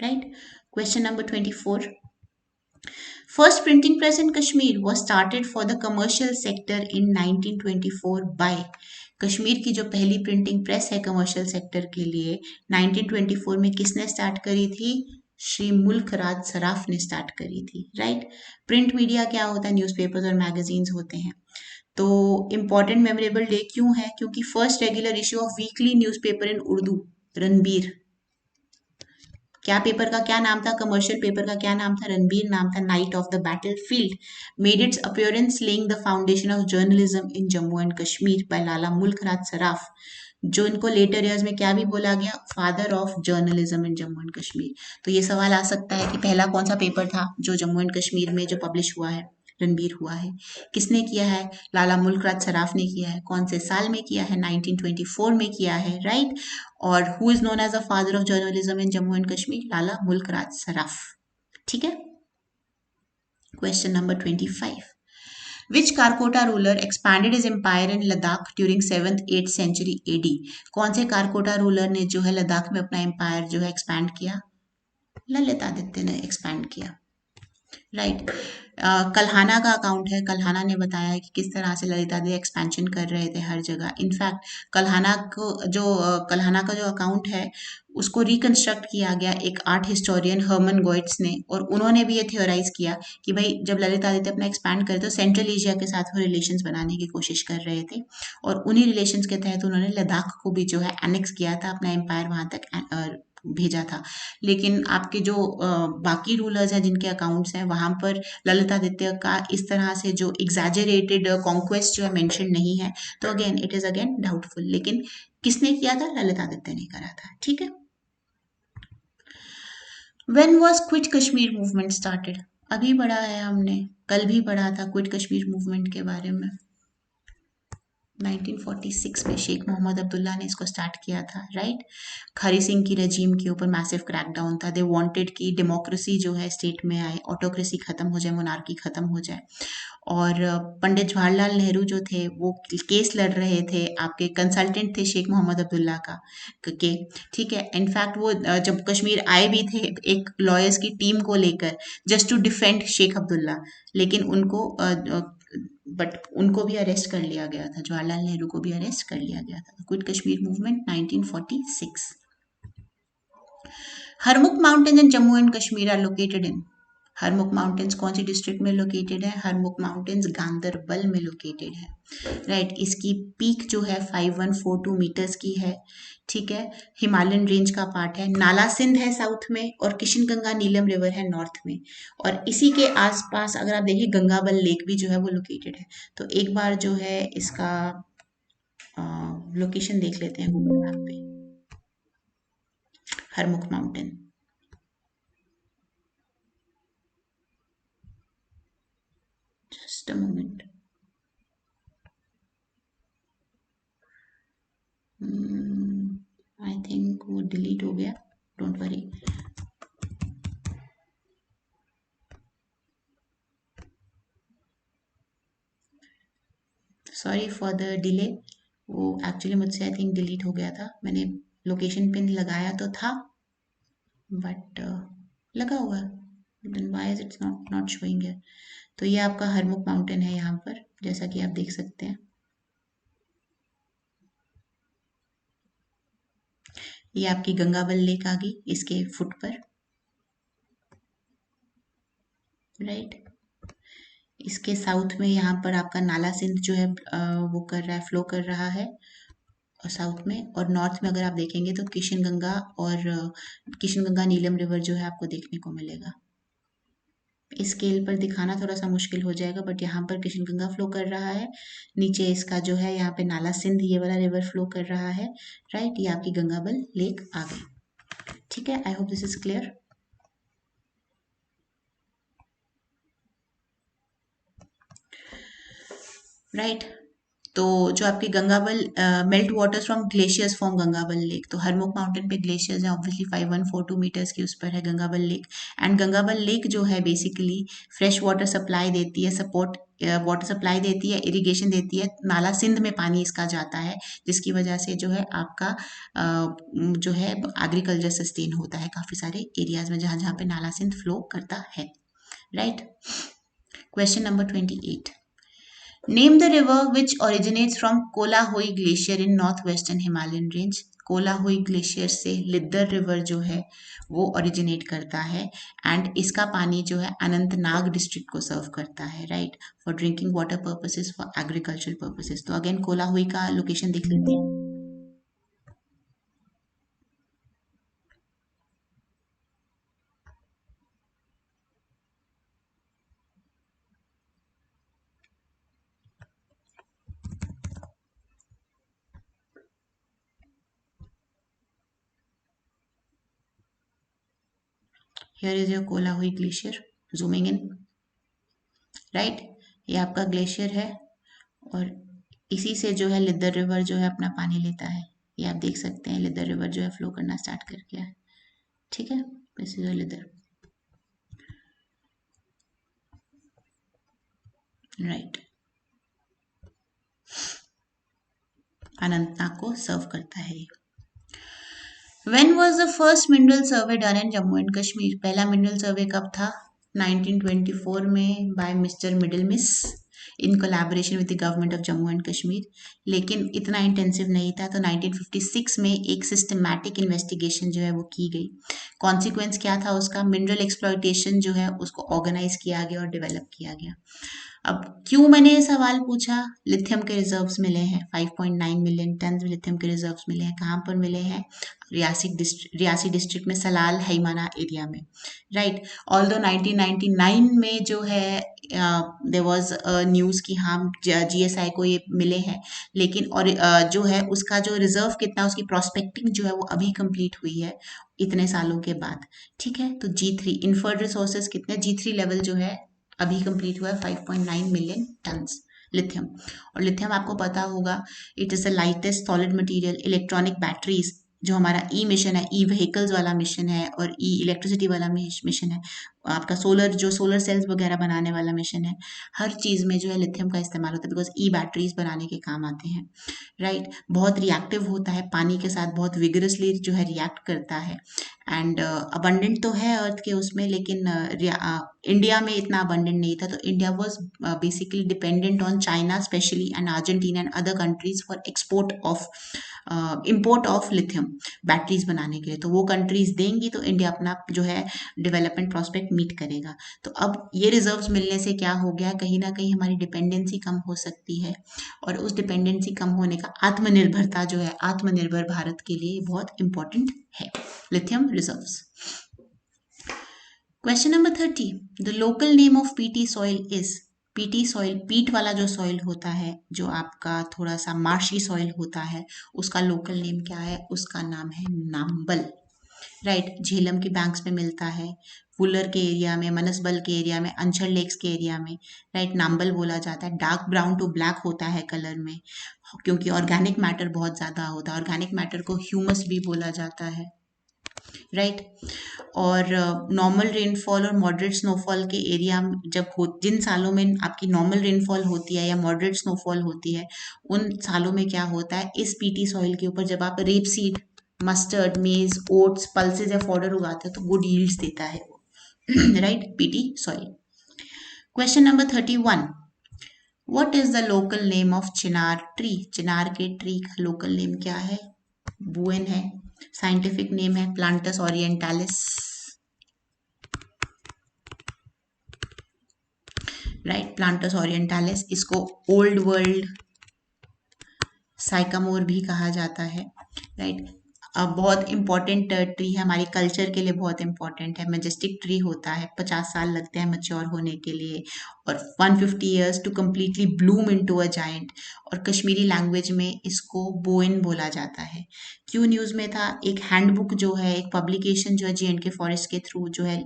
Right, question number 24, First printing press in Kashmir was started for the commercial sector in 1924 by Kashmir की जो पहली प्रिंटिंग प्रेस है कमर्शियल सेक्टर के लिए 1924 में किसने स्टार्ट करी थी? श्री मुल्क राज सराफ ने स्टार्ट करी थी, राइट। प्रिंट मीडिया क्या होता है? न्यूज़पेपर्स और मैगजीन्स होते हैं। तो इम्पॉर्टेंट मेमोरेबल डे क्यों है? क्योंकि first regular issue of weekly newspaper इन उर्दू, रणबीर, क्या पेपर का क्या नाम था? कमर्शियल पेपर का क्या नाम था? रणबीर नाम था। Knight of the battle field made its appearance laying the foundation of journalism in Jammu and Kashmir by Lala Mulk Raj Saraf, जो इनको लेटर ईयर्स में क्या भी बोला गया? Father of journalism in Jammu and Kashmir. तो ये सवाल आ सकता है कि पहला कौन सा पेपर था जो जम्मू एंड कश्मीर में जो पब्लिश हुआ है? रणबीर हुआ है। किसने किया है? लाला मुल्क राज सराफ ने किया है। कौन से साल में किया है? 1924 में किया है, राइट। और who is known as the father of journalism in Jammu and Kashmir? Lala Mulk Raj Saraf. ठीक है। Question number 25, which Karkota ruler expanded his empire in Ladakh during 7th-8th century AD? कौन से कारकोटा रूलर ने जो है लद्दाख में अपना एम्पायर जो है एक्सपैंड किया? ललित आदित्य ने एक्सपैंड किया, राइट। कल्हाना का अकाउंट है, कल्हाना ने बताया है कि किस तरह से ललितादित्य एक्सपेंशन कर रहे थे हर जगह। इनफैक्ट कल्हाना को जो कल्हाना का जो अकाउंट है उसको रिकंस्ट्रक्ट किया गया एक आर्ट हिस्टोरियन हर्मन गोइट्स ने, और उन्होंने भी ये थियोराइज किया कि भाई जब ललितादित्य अपना एक्सपैंड करे तो सेंट्रल एशिया के साथ वो रिलेशंस बनाने की कोशिश कर रहे थे, और उन्हीं रिलेशंस के तहत उन्होंने लद्दाख को भी जो है एनेक्स किया था, अपना एम्पायर वहां तक भेजा था। लेकिन आपके जो बाकी रूलर्स हैं जिनके अकाउंट्स हैं वहां पर ललितादित्य का इस तरह से जो एग्जैजरेटेड कॉन्क्वेस्ट जो है मेंशन नहीं है, तो again it is again doubtful. लेकिन किसने किया था? ललितादित्य ने करा था, ठीक है। When was quit Kashmir movement started? अभी पढ़ा है हमने, कल भी पढ़ा था क्विट कश्मीर मूवमेंट के बारे में। 1946 में शेख मोहम्मद अब्दुल्ला ने इसको स्टार्ट किया था, राइट। खरी सिंह की रजीम के ऊपर मैसिव क्रैकडाउन था। दे वांटेड कि डेमोक्रेसी जो है स्टेट में आए, ऑटोक्रेसी खत्म हो जाए, मोनार्की खत्म हो जाए। और पंडित जवाहरलाल नेहरू जो थे वो केस लड़ रहे थे, आपके कंसल्टेंट थे शेख मोहम्मद अब्दुल्ला का के, ठीक है। इनफैक्ट वो जब कश्मीर आए भी थे एक लॉयर्स की टीम को लेकर just to defend Sheikh Abdullah, लेकिन उनको बट उनको भी अरेस्ट कर लिया गया था, जवाहरलाल नेहरू को भी अरेस्ट कर लिया गया था। Quit Kashmir movement 1946। Harmukh mountain in Jammu and Kashmir are located in? Harmukh mountains कौन सी डिस्ट्रिक्ट में लोकेटेड है? हरमुख माउंटेन्स गांदरबल में लोकेटेड है, राइट। इसकी पीक जो है 5142 मीटर्स की है, ठीक है। हिमालयन रेंज का पार्ट है। नाला सिंध है साउथ में और किशनगंगा नीलम रिवर है नॉर्थ में, और इसी के आसपास अगर आप देखिए गंगाबल लेक भी जो है वो लोकेटेड है। तो एक बार जो है इसका लोकेशन देख लेते हैं गूगल मैप पे, Harmukh mountain. Just a moment. I think वो डिलीट हो गया, don't worry. Sorry for the delay, वो एक्चुअली मुझसे आई थिंक डिलीट हो गया था। मैंने लोकेशन पिन लगाया तो था बट लगा हुआ है, then why is its not not showing है। तो ये आपका हरमुख माउंटेन है यहाँ पर, जैसा कि आप देख सकते हैं। ये आपकी गंगाबल लेक आ गई इसके फुट पर, राइट। इसके साउथ में यहाँ पर आपका नाला सिंध जो है वो कर रहा है, फ्लो कर रहा है और साउथ में, और नॉर्थ में अगर आप देखेंगे तो किशनगंगा और किशनगंगा नीलम रिवर जो है आपको देखने को मिलेगा। इस स्केल पर दिखाना थोड़ा सा मुश्किल हो जाएगा, बट यहाँ पर किशनगंगा फ्लो कर रहा है, नीचे इसका जो है यहाँ पे नाला सिंध ये वाला रिवर फ्लो कर रहा है, राइट। ये आपकी गंगाबल लेक आ गई, ठीक है। I hope this is clear, right. तो जो आपकी Gangabal melt waters from glaciers form Gangabal lake, तो हरमुख माउंटेन पे ग्लेशियर्स है ऑब्वियसली 5142 मीटर्स के उस पर है Gangabal lake. And Gangabal lake जो है बेसिकली फ्रेश वाटर सप्लाई देती है, सपोर्ट वाटर सप्लाई देती है, इरिगेशन देती है, नाला सिंध में पानी इसका जाता है, जिसकी वजह से जो है आपका जो है एग्रीकल्चर सस्टेन होता है काफ़ी सारे एरियाज में जहाँ जहाँ पे नाला सिंध फ्लो करता है, right. Question number 28, name the river which originates from Kolahoi glacier in north western Himalayan range. Kolahoi glacier से लिद्दर रिवर जो है वो ओरिजिनेट करता है एंड इसका पानी जो है अनंतनाग डिस्ट्रिक्ट को सर्व करता है, right, for drinking water purposes, for agricultural purposes. तो अगेन कोलाहोई का लोकेशन देख लेते हैं। Here is your Kolahoi glacier, zooming in, right. ये आपका ग्लेशियर है और इसी से जो है लिद्दर रिवर जो है अपना पानी लेता है। ये आप देख सकते हैं लिद्दर रिवर जो है फ्लो करना स्टार्ट कर गया है, ठीक है। This is Lidder, right, Anantnag को सर्व करता है ये। When was the first mineral survey done in Jammu and Kashmir? पहला मिनरल सर्वे कब था? 1924 में by mister Middlemiss in collaboration with the government of Jammu and Kashmir. लेकिन इतना इंटेंसिव नहीं था, तो 1956 में एक सिस्टमैटिक इन्वेस्टिगेशन जो है वो की गई। कॉन्सिक्वेंस क्या था उसका? मिनरल एक्सप्लॉयटेशन जो है उसको ऑर्गेनाइज किया गया और डेवलप किया गया। अब क्यों मैंने ये सवाल पूछा? लिथियम के रिजर्व्स मिले हैं, 5.9 मिलियन टन लिथियम के रिजर्व्स मिले हैं। कहाँ पर मिले हैं? रियासी डिस्ट्रिक्ट में सलाल हैमाना एरिया में, राइट। ऑल्दो 1999 में जो है देयर वाज न्यूज़ कि हाँ जीएसआई को ये मिले हैं, लेकिन और जो है उसका जो रिजर्व कितना, उसकी प्रोस्पेक्टिंग जो है वो अभी कंप्लीट हुई है इतने सालों के बाद, ठीक है। तो G3 इन्फर्ड रिसोर्सेज कितने, G3 लेवल जो है अभी कंप्लीट हुआ है 5.9 मिलियन टन्स लिथियम। और लिथियम आपको पता होगा it is the lightest solid material. Electronic batteries जो हमारा ई मिशन है, ई व्हीकल्स वाला मिशन है और ई इलेक्ट्रिसिटी वाला मिशन है, आपका सोलर जो सोलर सेल्स वगैरह बनाने वाला मिशन है, हर चीज़ में जो है लिथियम का इस्तेमाल होता है बिकॉज ई बैटरीज बनाने के काम आते हैं, राइट। बहुत रिएक्टिव होता है, पानी के साथ बहुत विगरसली जो है रिएक्ट करता है एंड अबंडेंट तो है अर्थ के उसमें, लेकिन इंडिया में इतना अबंडेंट नहीं था। तो India was basically dependent on China specially and Argentina and other countries for export of import of lithium batteries बनाने के लिए। तो वो कंट्रीज देंगी तो इंडिया अपना जो है डेवलपमेंट प्रोस्पेक्ट मीट करेगा। तो अब ये रिजर्व्स मिलने से क्या हो गया, कहीं ना कहीं हमारी डिपेंडेंसी कम हो सकती है और उस डिपेंडेंसी कम होने का आत्मनिर्भरता जो है आत्मनिर्भर भारत के लिए बहुत इंपॉर्टेंट है, lithium reserves. Question number 30, the local name of PT soil is. PT soil, पीट वाला जो सॉइल होता है, जो आपका थोड़ा सा मार्शी सॉइल होता है, उसका लोकल नेम क्या है? उसका नाम है नाम्बल, राइट। झेलम के बैंक्स पे मिलता है, वुलर के एरिया में, मनसबल के एरिया में, अंचल लेक्स के एरिया में, राइट, नाम्बल बोला जाता है। डार्क ब्राउन टू ब्लैक होता है कलर में, क्योंकि ऑर्गेनिक मैटर बहुत ज़्यादा होता है। ऑर्गेनिक मैटर को ह्यूमस भी बोला जाता है, राइट। और नॉर्मल रेनफॉल और मॉडरेट स्नोफॉल के एरिया जब हो, जिन सालों में आपकी नॉर्मल रेनफॉल होती है या मॉडरेट स्नोफॉल होती है, उन सालों में क्या होता है, इस पीटी सॉइल के ऊपर जब आप rape seed, mustard, maize, oats, pulses या फॉडर उगाते हैं तो गुड यील्ड्स देता है वो, right, peaty soil. Question number 31, what is the local name of chinar tree. Chinar के ट्री का लोकल नेम क्या है? बुएन है। साइंटिफिक नेम है Platanus orientalis, right, Platanus orientalis. इसको ओल्ड वर्ल्ड साइकामोर भी कहा जाता है, राइट। अब बहुत इंपॉर्टेंट ट्री है, हमारी कल्चर के लिए बहुत इंपॉर्टेंट है। मेजेस्टिक ट्री होता है, 50 साल लगते हैं मैच्योर होने के लिए और 150 years to completely bloom into a giant. और कश्मीरी लैंग्वेज में इसको बोइन बोला जाता है। क्यों न्यूज़ में था? एक हैंडबुक जो है, एक पब्लिकेशन जो है J&K फॉरेस्ट के थ्रू जो है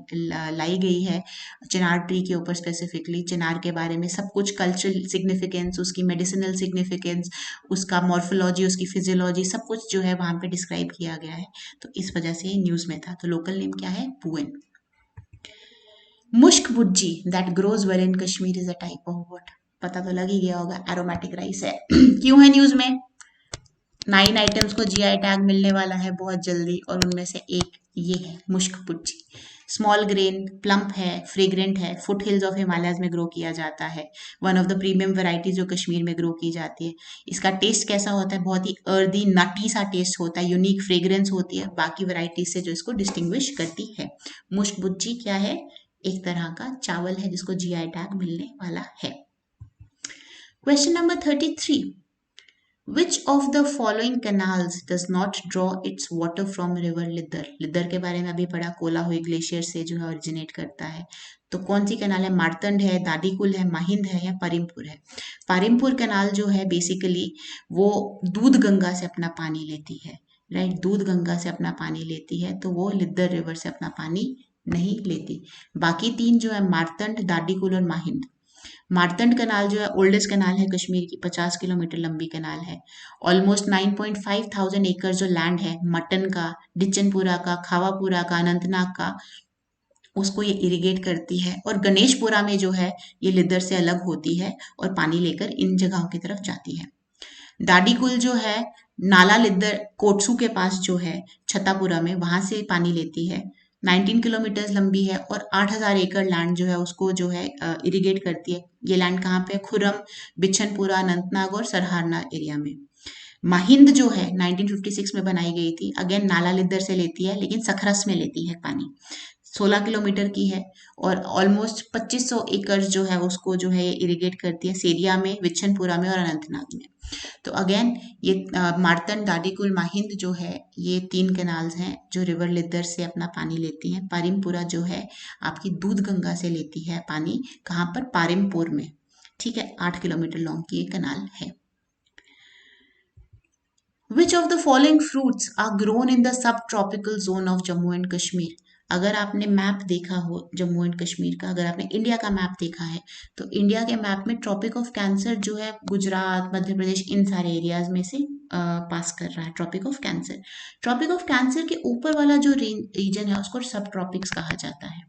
लाई गई है चिनार ट्री के ऊपर, स्पेसिफिकली चिनार के बारे में सब कुछ, कल्चरल सिग्निफिकेंस, उसकी मेडिसिनल सिग्निफिकेंस, उसका मॉर्फोलॉजी, उसकी फिजियोलॉजी, सब कुछ जो है वहाँ पे डिस्क्राइब किया गया है। तो इस वजह से ये न्यूज़ में था। तो लोकल नेम क्या है? पुएन। मुश्क भुज्जी that grows well in Kashmir is a type of what. पता तो लग ही गया होगा, एरोमेटिक राइस है। क्यों है न्यूज़ में? 9 आइटम्स को जीआई टैग मिलने वाला है बहुत जल्दी और उनमें से एक ये है मुश्क पुच्ची। स्मॉल ग्रेन, प्लम्प है, फ्रेग्रेंट है, फुट हिल्स ऑफ हिमालयस में ग्रो किया जाता है। One of the premium varieties जो कश्मीर में ग्रो की जाती है। इसका टेस्ट कैसा होता है? बहुत ही अर्दी नटी सा टेस्ट होता है, यूनिक फ्रेग्रेंस होती है बाकी वेराइटीज से जो इसको डिस्टिंग्विश करती है। मुश्क पुच्ची क्या है? एक तरह का चावल है जिसको जीआई टैग मिलने वाला है। Question number 33, Which of the following canals does not draw its water from river Lidder? Lidder के बारे में अभी पढ़ा, कोलाहोई ग्लेशियर से जो है ओरिजिनेट करता है। तो कौन सी कनाल है? मार्तंड है, दादीकुल है, माहिंद है या परिमपुर है? परिमपुर कनाल जो है बेसिकली वो दूध गंगा से अपना पानी लेती है, राइट? दूध गंगा से अपना पानी लेती है, तो वो लिद्दर रिवर से अपना पानी नहीं लेती। बाकी तीन जो है मार्तंड, दादीकुल और माहिंद। मार्तंड कनाल जो है ओल्डेस्ट कनाल है कश्मीर की, 50 किलोमीटर लंबी कनाल है। ऑलमोस्ट 9.5 थाउजेंड एकड़ जो लैंड है मटन का, डिचनपुरा का, खावापुरा का, अनंतनाग का, उसको ये इरिगेट करती है। और गणेशपुरा में जो है ये लिद्दर से अलग होती है और पानी लेकर इन जगहों की तरफ जाती है। दाडीकुल जो है नाला लिद्दर कोटसू के पास जो है छतापुरा में, वहां से पानी लेती है। 19 किलोमीटर लंबी है और 8,000 एकड़ लैंड जो है उसको जो है इरिगेट करती है। ये लैंड कहाँ पे? खुर्रम, बिछनपुरा, अनंतनाग और सरहारना एरिया में। महिंद जो है 1956 में बनाई गई थी, अगेन नाला लिद्दर से लेती है लेकिन सखरस में लेती है पानी। 16 किलोमीटर की है और ऑलमोस्ट 2500 एकड़ जो है उसको जो है इरिगेट करती है सेरिया में, विच्छनपुरा में और अनंतनाग में। तो अगेन ये मार्तंड, दादीकुल, माहिंद जो है ये तीन कैनाल्स हैं जो रिवर लिद्दर से अपना पानी लेती हैं। पारिमपुरा जो है आपकी दूध गंगा से लेती है पानी, कहाँ पर? पारिमपुर में, ठीक है। 8 किलोमीटर लॉन्ग की ये कनाल है। Which of the following fruits are grown in the subtropical zone of Jammu and Kashmir? अगर आपने मैप देखा हो जम्मू एंड कश्मीर का, अगर आपने इंडिया का मैप देखा है, तो इंडिया के मैप में ट्रॉपिक ऑफ कैंसर जो है गुजरात, मध्य प्रदेश, इन सारे एरियाज में से पास कर रहा है tropic of cancer. Tropic of cancer के ऊपर वाला जो रीजन है उसको सब ट्रॉपिक्स कहा जाता है।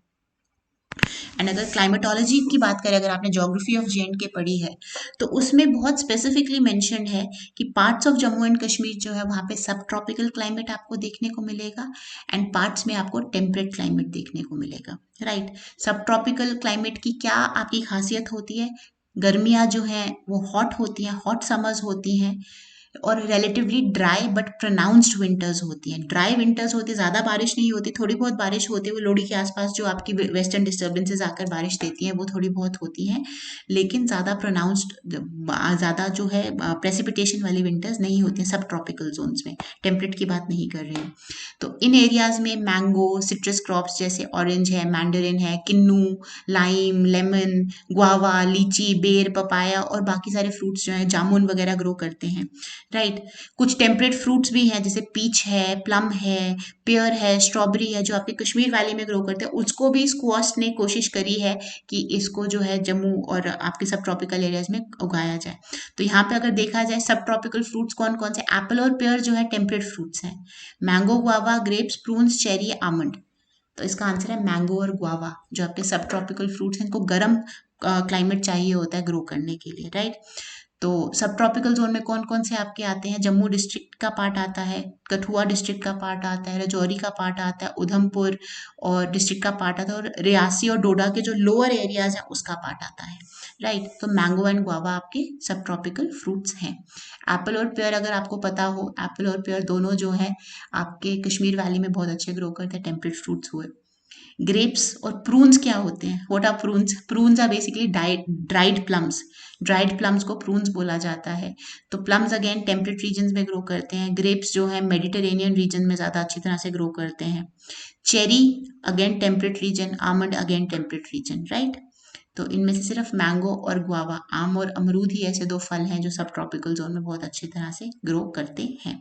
एंड अगर क्लाइमेटोलॉजी की बात करें, अगर आपने ज्योग्राफी ऑफ जे.एंड.के पढ़ी है, तो उसमें बहुत स्पेसिफिकली मेंशन्ड है कि parts of Jammu and Kashmir जो है वहाँ पे सब ट्रॉपिकल क्लाइमेट आपको देखने को मिलेगा एंड पार्ट्स में आपको टेम्परेट क्लाइमेट देखने को मिलेगा, राइट। सब ट्रॉपिकल क्लाइमेट की क्या आपकी खासियत होती है? गर्मियाँ जो हैं वो हॉट होती हैं, हॉट समर्स होती हैं और relatively dry but pronounced winters होती हैं। ड्राई विंटर्स होती है, ज़्यादा बारिश नहीं होती, थोड़ी बहुत बारिश होती है, वो लोडी के आसपास जो आपकी वेस्टर्न डिस्टर्बेंसेस आकर बारिश देती हैं वो थोड़ी बहुत होती हैं, लेकिन ज़्यादा प्रोनाउंस्ड, ज़्यादा जो है प्रेसिपिटेशन वाली विंटर्स नहीं होती हैं सब ट्रॉपिकल जोन्स में। टेम्परेट की बात नहीं कर रही हूँ। तो इन एरियाज में मैंगो, सिट्रस क्रॉप्स जैसे ऑरेंज है, मैंडरिन है, किन्नू, लाइम, लेमन, गुआवा, लीची, बेर, पपाया और बाकी सारे फ्रूट्स जो हैं जामुन वगैरह ग्रो करते हैं, राइट। कुछ टेम्परेट फ्रूट्स भी हैं जैसे पीच है, प्लम है, पेयर है, स्ट्रॉबेरी है, जो आपके कश्मीर वैली में ग्रो करते हैं। उसको भी स्क्वाश ने कोशिश करी है कि इसको जो है जम्मू और आपके सब ट्रॉपिकल एरियाज में उगाया जाए। तो यहाँ पे अगर देखा जाए सब ट्रॉपिकल फ्रूट्स कौन कौन से, एप्पल और पेयर जो है टेम्परेट फ्रूट्स हैं। Mango, guava, grapes, prunes, cherry, almond. तो इसका आंसर है मैंगो और गुआवा, जो आपके सब ट्रॉपिकल फ्रूट्स हैं। इनको गर्म क्लाइमेट चाहिए होता है ग्रो करने के लिए, राइट। तो सब ट्रॉपिकल जोन में कौन कौन से आपके आते हैं? जम्मू डिस्ट्रिक्ट का पार्ट आता है, कठुआ डिस्ट्रिक्ट का पार्ट आता है, राजौरी का पार्ट आता है, उधमपुर और डिस्ट्रिक्ट का पार्ट आता है, और रियासी और डोडा के जो लोअर एरियाज हैं उसका पार्ट आता है, राइट। तो मैंगो एंड गुआवा आपके सब ट्रॉपिकल फ्रूट्स हैं। एप्पल और पेयर अगर आपको पता हो, एप्पल और पेयर दोनों जो है आपके कश्मीर वैली में बहुत अच्छे ग्रो करते हैं, टेम्परेट फ्रूट्स हुए। ग्रेप्स और प्रून्स क्या होते हैं? What are prunes? Prunes are basically dried plums. Dried plums को प्रून्स बोला जाता है। तो प्लम्स अगेन टेम्परेट रीजन में ग्रो करते हैं। ग्रेप्स जो है मेडिटेरेनियन रीजन में ज़्यादा अच्छी तरह से ग्रो करते हैं। Cherry again temperate reason, almond again temperate reason, right. तो इनमें से सिर्फ मैंगो और गुआवा, आम और अमरूद ही ऐसे दो फल हैं जो सब ट्रॉपिकल जोन में बहुत अच्छी तरह से ग्रो करते हैं।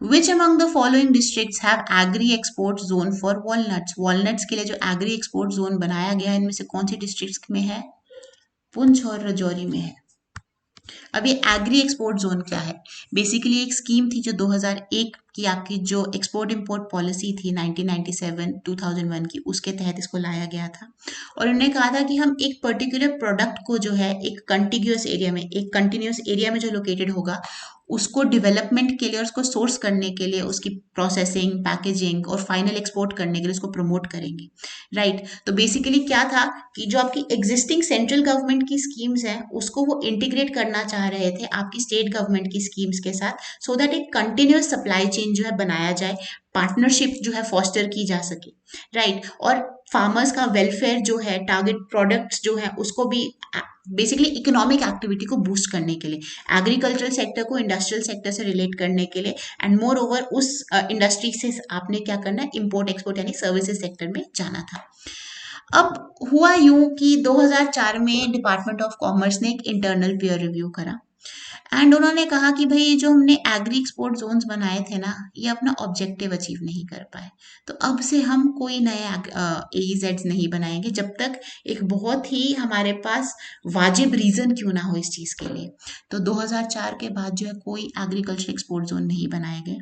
Which among the following districts have agri export zone for walnuts? Walnuts के लिए जो agri export zone बनाया गया है इनमें से कौन सी डिस्ट्रिक्ट्स में है? पुंछ और राजौरी में है। अब ये एग्री एक्सपोर्ट जोन क्या है? बेसिकली एक स्कीम थी जो 2001 की आपकी जो एक्सपोर्ट इंपोर्ट पॉलिसी थी 1997 2001 की, उसके तहत इसको लाया गया था। और उन्होंने कहा था कि हम एक पर्टिकुलर प्रोडक्ट को जो है एक कंटिन्यूस एरिया में, एक कंटिन्यूस एरिया में जो लोकेटेड होगा उसको डेवलपमेंट के लिए और उसको सोर्स करने के लिए उसकी प्रोसेसिंग, पैकेजिंग और फाइनल एक्सपोर्ट करने के लिए उसको प्रमोट करेंगे, राइट। तो बेसिकली क्या था कि जो आपकी एग्जिस्टिंग सेंट्रल गवर्नमेंट की स्कीम्स हैं उसको वो इंटीग्रेट करना चाह रहे थे आपकी स्टेट गवर्नमेंट की स्कीम्स के साथ, सो दैट एक कंटिन्यूअस सप्लाई चेन जो है बनाया जाए, पार्टनरशिप जो है फॉस्टर की जा सके, राइट। और फार्मर्स का वेलफेयर जो है, टारगेट प्रोडक्ट्स जो है उसको भी बेसिकली इकोनॉमिक एक्टिविटी को बूस्ट करने के लिए, एग्रीकल्चरल सेक्टर को इंडस्ट्रियल सेक्टर से रिलेट करने के लिए, एंड मोर ओवर उस इंडस्ट्री से आपने क्या करना है, इंपोर्ट एक्सपोर्ट यानी सर्विसेज सेक्टर में जाना था। अब हुआ यूं कि 2004 में डिपार्टमेंट ऑफ कॉमर्स ने एक इंटरनल पीयर रिव्यू करा एंड उन्होंने कहा कि भाई ये जो हमने एग्री एक्सपोर्ट जोन्स बनाए थे ना, ये अपना ऑब्जेक्टिव अचीव नहीं कर पाए, तो अब से हम कोई नए एईजेड्स नहीं बनाएंगे जब तक एक बहुत ही हमारे पास वाजिब रीजन क्यों ना हो इस चीज़ के लिए। तो 2004 के बाद जो है कोई एग्रीकल्चर एक्सपोर्ट जोन नहीं बनाए गए।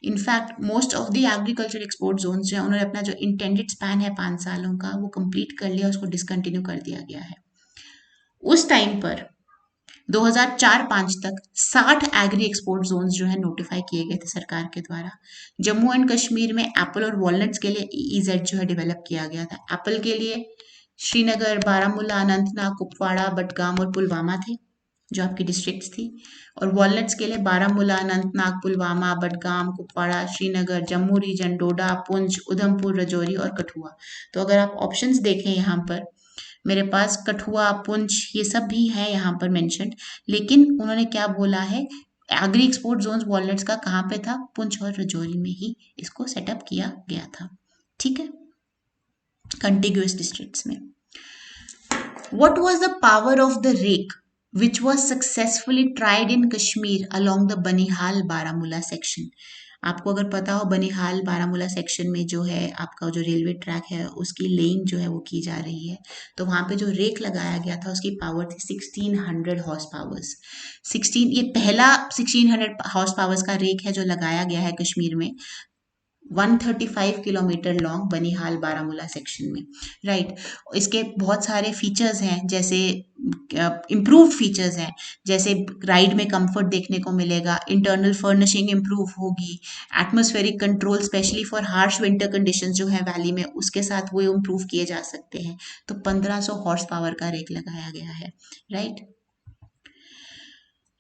In fact most of the agriculture export zone जो है उन्होंने अपना जो इंटेंडेड स्पैन है 5 सालों का वो कंप्लीट कर लिया, उसको डिसकंटिन्यू कर दिया गया है। उस टाइम पर 2004-5 तक 60 एग्री एक्सपोर्ट जोन्स जो है नोटिफाई किए गए थे सरकार के द्वारा। जम्मू एंड कश्मीर में एप्पल और वॉलनट्स के लिए ईईजेड जो है डेवलप किया गया था। एप्पल के लिए श्रीनगर, बारामूला, अनंतनाग, कुपवाड़ा, बडगाम और पुलवामा थे जो आपकी डिस्ट्रिक्ट्स थी, और वॉलनट्स के लिए बारामूला, अनंतनाग, पुलवामा, बडगाम, कुपवाड़ा, श्रीनगर, जम्मू रीजन, डोडा, पुंछ, उधमपुर, रजौरी और कठुआ। तो अगर आप ऑप्शंस देखें यहाँ पर मेरे पास कठुआ, पुंछ ये सब भी है यहाँ पर मेंशन्ड, लेकिन उन्होंने क्या बोला है, एग्री एक्सपोर्ट जोन्स वॉलनट्स का कहाँ पे था, पुंछ और रजौरी में ही इसको सेटअप किया गया था, ठीक है, कंटिग्यूअस डिस्ट्रिक्ट्स में। What was the power of the rake which was successfully tried in Kashmir along the Banihal Baramulla section? आपको अगर पता हो बनिहाल बारामूला सेक्शन में जो है आपका जो रेलवे ट्रैक है उसकी लेइंग जो है वो की जा रही है, तो वहाँ पे जो रेक लगाया गया था उसकी पावर थी 1600 हॉर्स पावर्स। 16 ये पहला 1600 हॉर्स पावर्स का रेक है जो लगाया गया है कश्मीर में, 135 kilometre long Banihal Baramulla section में, राइट। इसके बहुत सारे फीचर्स हैं, जैसे इम्प्रूव फीचर्स हैं, जैसे राइड में कंफर्ट देखने को मिलेगा, इंटरनल फर्निशिंग इम्प्रूव होगी, atmospheric control specially for harsh winter conditions जो है वैली में उसके साथ वो इम्प्रूव किए जा सकते हैं। तो 1500 हॉर्स पावर का रेक लगाया गया है, राइट।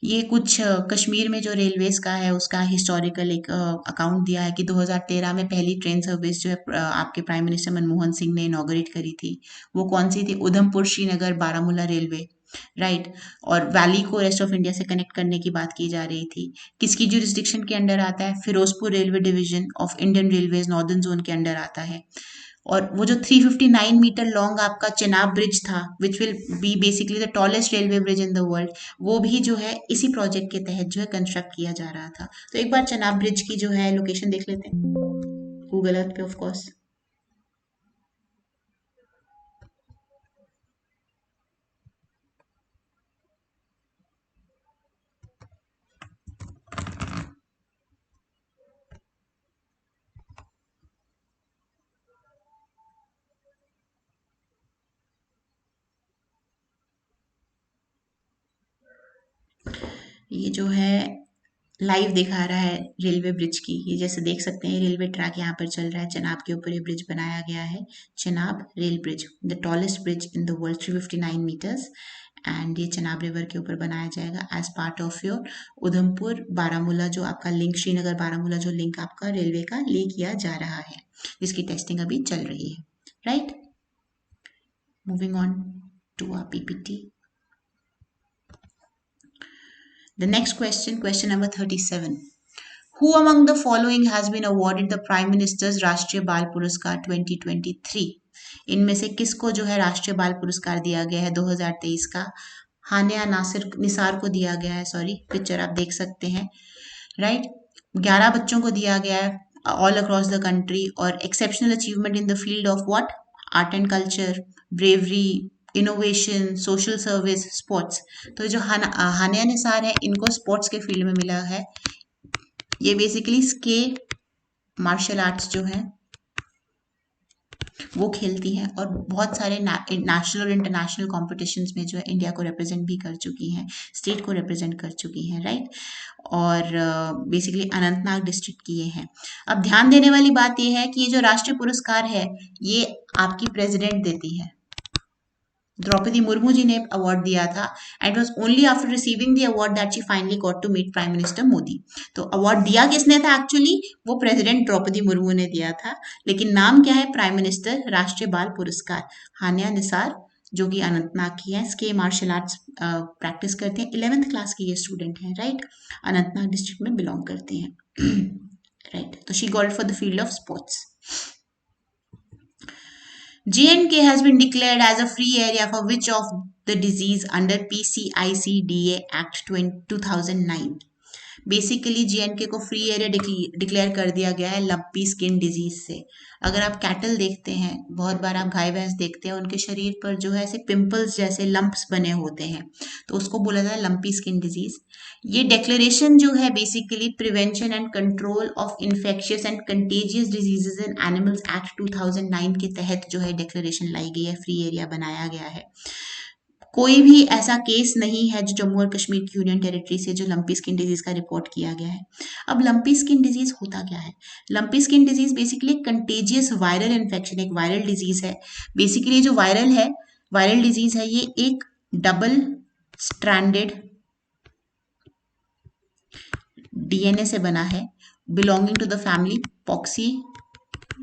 ये कुछ कश्मीर में जो रेलवेज का है उसका हिस्टोरिकल एक अकाउंट दिया है कि 2013 में पहली ट्रेन सर्विस जो है आपके प्राइम मिनिस्टर मनमोहन सिंह ने इनॉग्रेट करी थी, वो कौन सी थी, उधमपुर श्रीनगर बारामूला रेलवे, राइट। और वैली को रेस्ट ऑफ इंडिया से कनेक्ट करने की बात की जा रही थी। किसकी जुरिस्डिक्शन के अंडर आता है, Firozpur railway division of Indian railways northern zone के अंडर आता है। और वो जो 359 मीटर लॉन्ग आपका चेनाब ब्रिज था which will be basically the tallest railway bridge in the world, वो भी जो है इसी प्रोजेक्ट के तहत जो है कंस्ट्रक्ट किया जा रहा था। तो एक बार चेनाब ब्रिज की जो है लोकेशन देख लेते हैं गूगल अर्थ पे ऑफ कोर्स। ये जो है लाइव दिखा रहा है रेलवे ब्रिज की, ये जैसे देख सकते हैं रेलवे ट्रैक यहाँ पर चल रहा है, चेनाब के ऊपर ये ब्रिज बनाया गया है, Chenab rail bridge, the tallest bridge in the world, 359 metres, and ये चेनाब रिवर के ऊपर बनाया जाएगा as part of your Udhampur Baramulla जो आपका लिंक, श्रीनगर बारामूला जो लिंक आपका रेलवे का ले किया जा रहा है, जिसकी टेस्टिंग अभी चल रही है, right. Moving on to our PPT. The next question, question number 37. Who among the following has been awarded the Prime Minister's राष्ट्रीय बाल पुरस्कार 2023? इनमें से किसको जो है राष्ट्रीय बाल पुरस्कार दिया गया है 2023 का? हानिया निसार को दिया गया है, सॉरी, पिक्चर आप देख सकते हैं, राइट। 11 बच्चों को दिया गया है ऑल अक्रॉस द कंट्री, और exceptional achievement in the field of what, art and culture, bravery, innovation, social service, sports. तो जो हानिया निसार है इनको स्पोर्ट्स के फील्ड में मिला है। ये बेसिकली स्के मार्शल आर्ट्स जो है वो खेलती हैं, और बहुत सारे नेशनल और इंटरनेशनल कॉम्पिटिशन्स में जो है इंडिया को रिप्रेजेंट भी कर चुकी हैं, स्टेट को रिप्रेजेंट कर चुकी हैं, राइट। और बेसिकली अनंतनाग डिस्ट्रिक्ट की ये हैं। अब ध्यान देने वाली बात ये है कि ये जो राष्ट्रीय पुरस्कार है ये आपकी प्रेसिडेंट देती है। द्रौपदी मुर्मू जी ने अवार्ड दिया था, and was only after receiving the award that she finally got to meet prime minister Modi. तो अवार्ड दिया किसने था एक्चुअली? वो प्रेसिडेंट द्रौपदी मुर्मू ने दिया था, लेकिन नाम क्या है? प्राइम मिनिस्टर राष्ट्रीय बाल पुरस्कार। हानिया निसार, जो कि अनंतनाग की है, स्के मार्शल आर्ट्स प्रैक्टिस करते हैं, 11th क्लास की ये स्टूडेंट है, राइट। अनंतनाग डिस्ट्रिक्ट में बिलोंग करती हैं, राइट। तो she got for the field of sports. J&K has been declared as a free area for which of the disease under PCICDA Act 2009? Basically J&K को free area declare कर दिया गया है lumpy skin disease से। अगर आप cattle देखते हैं, बहुत बार आप गाय भैंस देखते हैं, उनके शरीर पर जो है ऐसे पिंपल्स जैसे लंप्स बने होते हैं, तो उसको बोला जाता है लंपी स्किन डिजीज। ये डिक्लेरेशन जो है basically prevention and control of infectious and contagious diseases in animals act 2009 के तहत जो है डिक्लेरेशन लाई गई है, फ्री एरिया बनाया गया है। कोई भी ऐसा केस नहीं है जो जम्मू और कश्मीर की यूनियन टेरिटरी से जो लंपी स्किन डिजीज का रिपोर्ट किया गया है। अब लंपी स्किन डिजीज होता क्या है? Lumpy skin disease basically contagious viral infection, एक वायरल डिजीज है। बेसिकली जो वायरल डिजीज है, ये एक डबल स्ट्रैंडेड डीएनए से बना है, belonging to the family Poxviridae,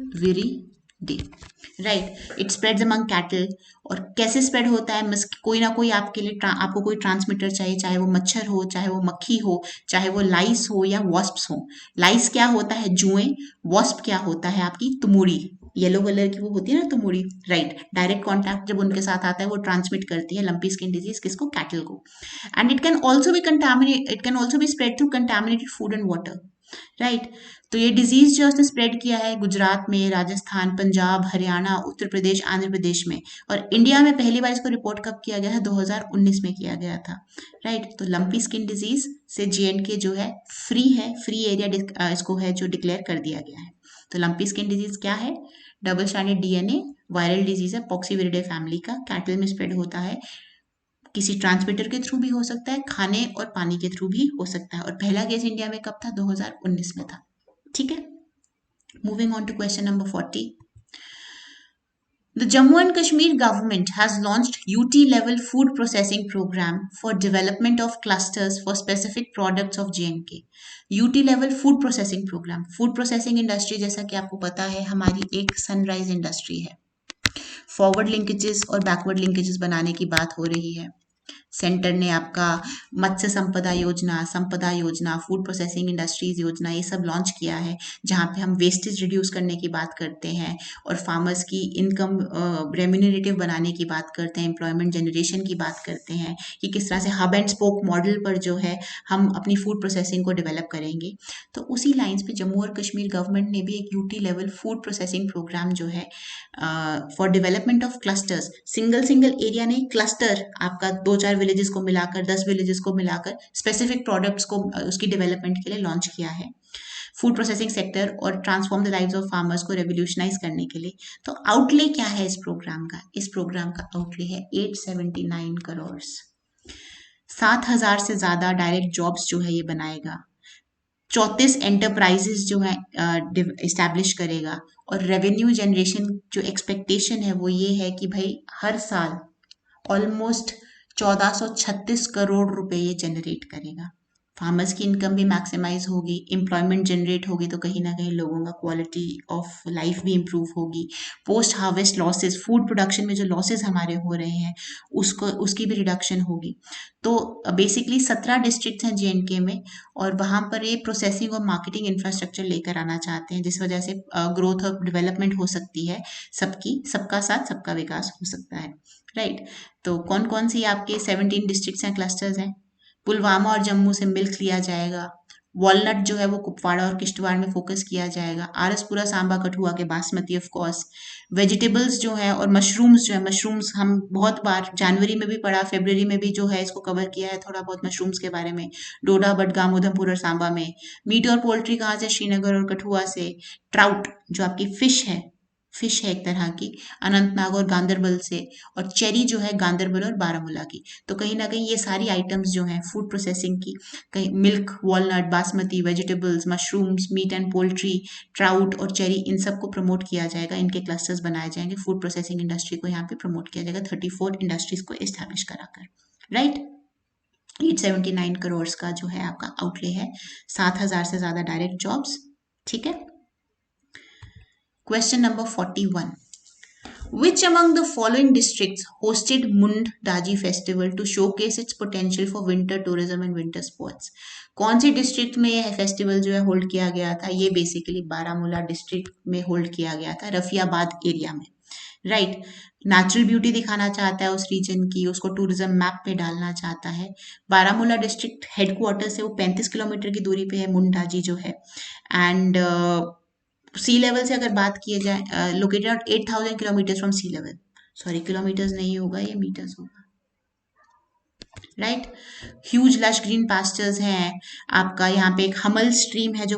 right. It spreads among cattle. और कैसे स्प्रेड होता है? कोई ना कोई आपके लिए आपको कोई ट्रांसमिटर चाहिए, चाहे वो मच्छर हो, चाहे वो मक्खी हो, चाहे वो लाइस हो या वॉस्प्स हो। लाइस क्या होता है? जुएं। वॉस्प क्या होता है? आपकी तुमुड़ी, येलो कलर की वो होती है ना तुमुड़ी, राइट। डायरेक्ट कॉन्टैक्ट जब उनके साथ आता है वो ट्रांसमिट करती है लंपी स्किन डिजीज, किसको? कैटल को। And it can also be spread through contaminated food and water, right. तो ये डिजीज जो उसने स्प्रेड किया है गुजरात में, राजस्थान, पंजाब, हरियाणा, उत्तर प्रदेश, आंध्र प्रदेश में। और इंडिया में पहली बार इसको रिपोर्ट कब किया गया है? 2019 में किया गया था, राइट। तो लंपी स्किन डिजीज से J&K जो है फ्री एरिया इसको है जो डिक्लेयर कर दिया गया है। तो लंपी स्किन डिजीज क्या है? Double stranded DNA viral disease है, पॉक्सीविरिडे फैमिली का, कैटल में स्प्रेड होता है, किसी ट्रांसमीटर के थ्रू भी हो सकता है, खाने और पानी के थ्रू भी हो सकता है। और पहला केस इंडिया में कब था? 2019 में था, ठीक है। Moving on to question number 40. The Jammu and Kashmir government has launched UT level food processing program for development of clusters for specific products of J&K. UT level food processing program. Food processing industry जैसा कि आपको पता है हमारी एक sunrise industry है। Forward linkages और backward linkages बनाने की बात हो रही है। सेंटर ने आपका मत्स्य संपदा योजना, फूड प्रोसेसिंग इंडस्ट्रीज योजना, ये सब लॉन्च किया है, जहाँ पे हम वेस्टेज रिड्यूस करने की बात करते हैं और फार्मर्स की इनकम रेम्यूनरेटिव बनाने की बात करते हैं, एम्प्लॉयमेंट जनरेशन की बात करते हैं कि किस तरह से हब एंड स्पोक मॉडल पर जो है हम अपनी फूड प्रोसेसिंग को डेवलप करेंगे। तो उसी लाइन्स पे जम्मू और कश्मीर गवर्नमेंट ने भी एक UT level food processing program जो है for development of clusters, single area नहीं, क्लस्टर, आपका 2-4 विलेजेस को मिलाकर, 10 विलेजेस को मिलाकर स्पेसिफिक प्रोडक्ट्स को उसकी डेवलपमेंट के लिए लॉन्च किया है फूड प्रोसेसिंग सेक्टर और transform the lives of farmers को रेवोल्यूशनाइज करने के लिए। तो आउटले क्या है इस प्रोग्राम का? इस प्रोग्राम का आउटले है 879 करोड़। 7,000 से ज्यादा डायरेक्ट जॉब्स जो है ये बनाएगा, 34 एंटरप्राइजेस जो है इस्टेब्लिश करेगा, और रेवेन्यू जनरेशन जो एक्सपेक्टेशन है वो ये है कि भाई हर साल ऑलमोस्ट 1436 करोड़ रुपए ये जनरेट करेगा। फार्मर्स की इनकम भी मैक्सिमाइज होगी, एम्प्लॉयमेंट जनरेट होगी, तो कहीं ना कहीं लोगों का क्वालिटी ऑफ लाइफ भी इम्प्रूव होगी। Post harvest losses, food production में जो लॉसेस हमारे हो रहे हैं उसकी भी रिडक्शन होगी। तो बेसिकली 17 डिस्ट्रिक्ट हैं J&K में, और वहाँ पर ये प्रोसेसिंग और मार्केटिंग इंफ्रास्ट्रक्चर लेकर आना चाहते हैं, जिस वजह से ग्रोथ और डेवलपमेंट हो सकती है सबकी, सबका साथ सबका विकास हो सकता है, राइट। तो कौन कौन सी आपके 17 डिस्ट्रिक्ट्स हैं, क्लस्टर्स हैं? पुलवामा और जम्मू से मिल्क लिया जाएगा। वॉलनट जो है वो कुपवाड़ा और किश्तवाड़ में फोकस किया जाएगा। आरसपुरा, सांबा, कठुआ के बासमती ऑफ कोर्स। वेजिटेबल्स जो है और मशरूम्स जो है, मशरूम्स हम बहुत बार जनवरी में भी पढ़ा, फरवरी में भी जो है इसको कवर किया है थोड़ा बहुत मशरूम्स के बारे में, डोडा, बडगाम, उधमपुर और सांबा में। मीट और पोल्ट्री कहाँ से? श्रीनगर और कठुआ से। ट्राउट जो आपकी फिश है, फिश है एक तरह की, अनंतनाग और गांदरबल से, और चेरी जो है गांदरबल और बारामूला की। तो कहीं ना कहीं ये सारी आइटम्स जो हैं फूड प्रोसेसिंग की, कहीं milk, walnut, basmati, vegetables, mushrooms, meat and poultry, trout और चेरी, इन सबको प्रमोट किया जाएगा, इनके क्लस्टर्स बनाए जाएंगे, फूड प्रोसेसिंग इंडस्ट्री को यहाँ पे प्रमोट किया जाएगा 34 इंडस्ट्रीज को एस्टैब्लिश कराकर, राइट। 879 करोड़ का जो है आपका आउटले है, 7,000 से ज्यादा डायरेक्ट जॉब्स, ठीक है। Question number 41, which among the following districts hosted Mund Daji festival to showcase its potential for winter tourism and winter sports? कौन सी डिस्ट्रिक्ट में यह फेस्टिवल जो है होल्ड किया गया था? ये बेसिकली बारामूला डिस्ट्रिक्ट में होल्ड किया गया था, रफियाबाद एरिया में, राइट। नेचुरल ब्यूटी दिखाना चाहता है उस रीजन की, उसको टूरिज्म मैप पे डालना चाहता है। बारामूला डिस्ट्रिक्ट हेडक्वार्टर से वो 35 किलोमीटर की दूरी पे है मुंडाजी जो है, एंड सी लेवल से अगर बात की जाए, located 8,000 kilometre from sea level, sorry kilometres नहीं होगा ये, मीटर्स होगा, right. Huge lush green pastures हैं आपका, यहाँ पे एक हमल स्ट्रीम है जो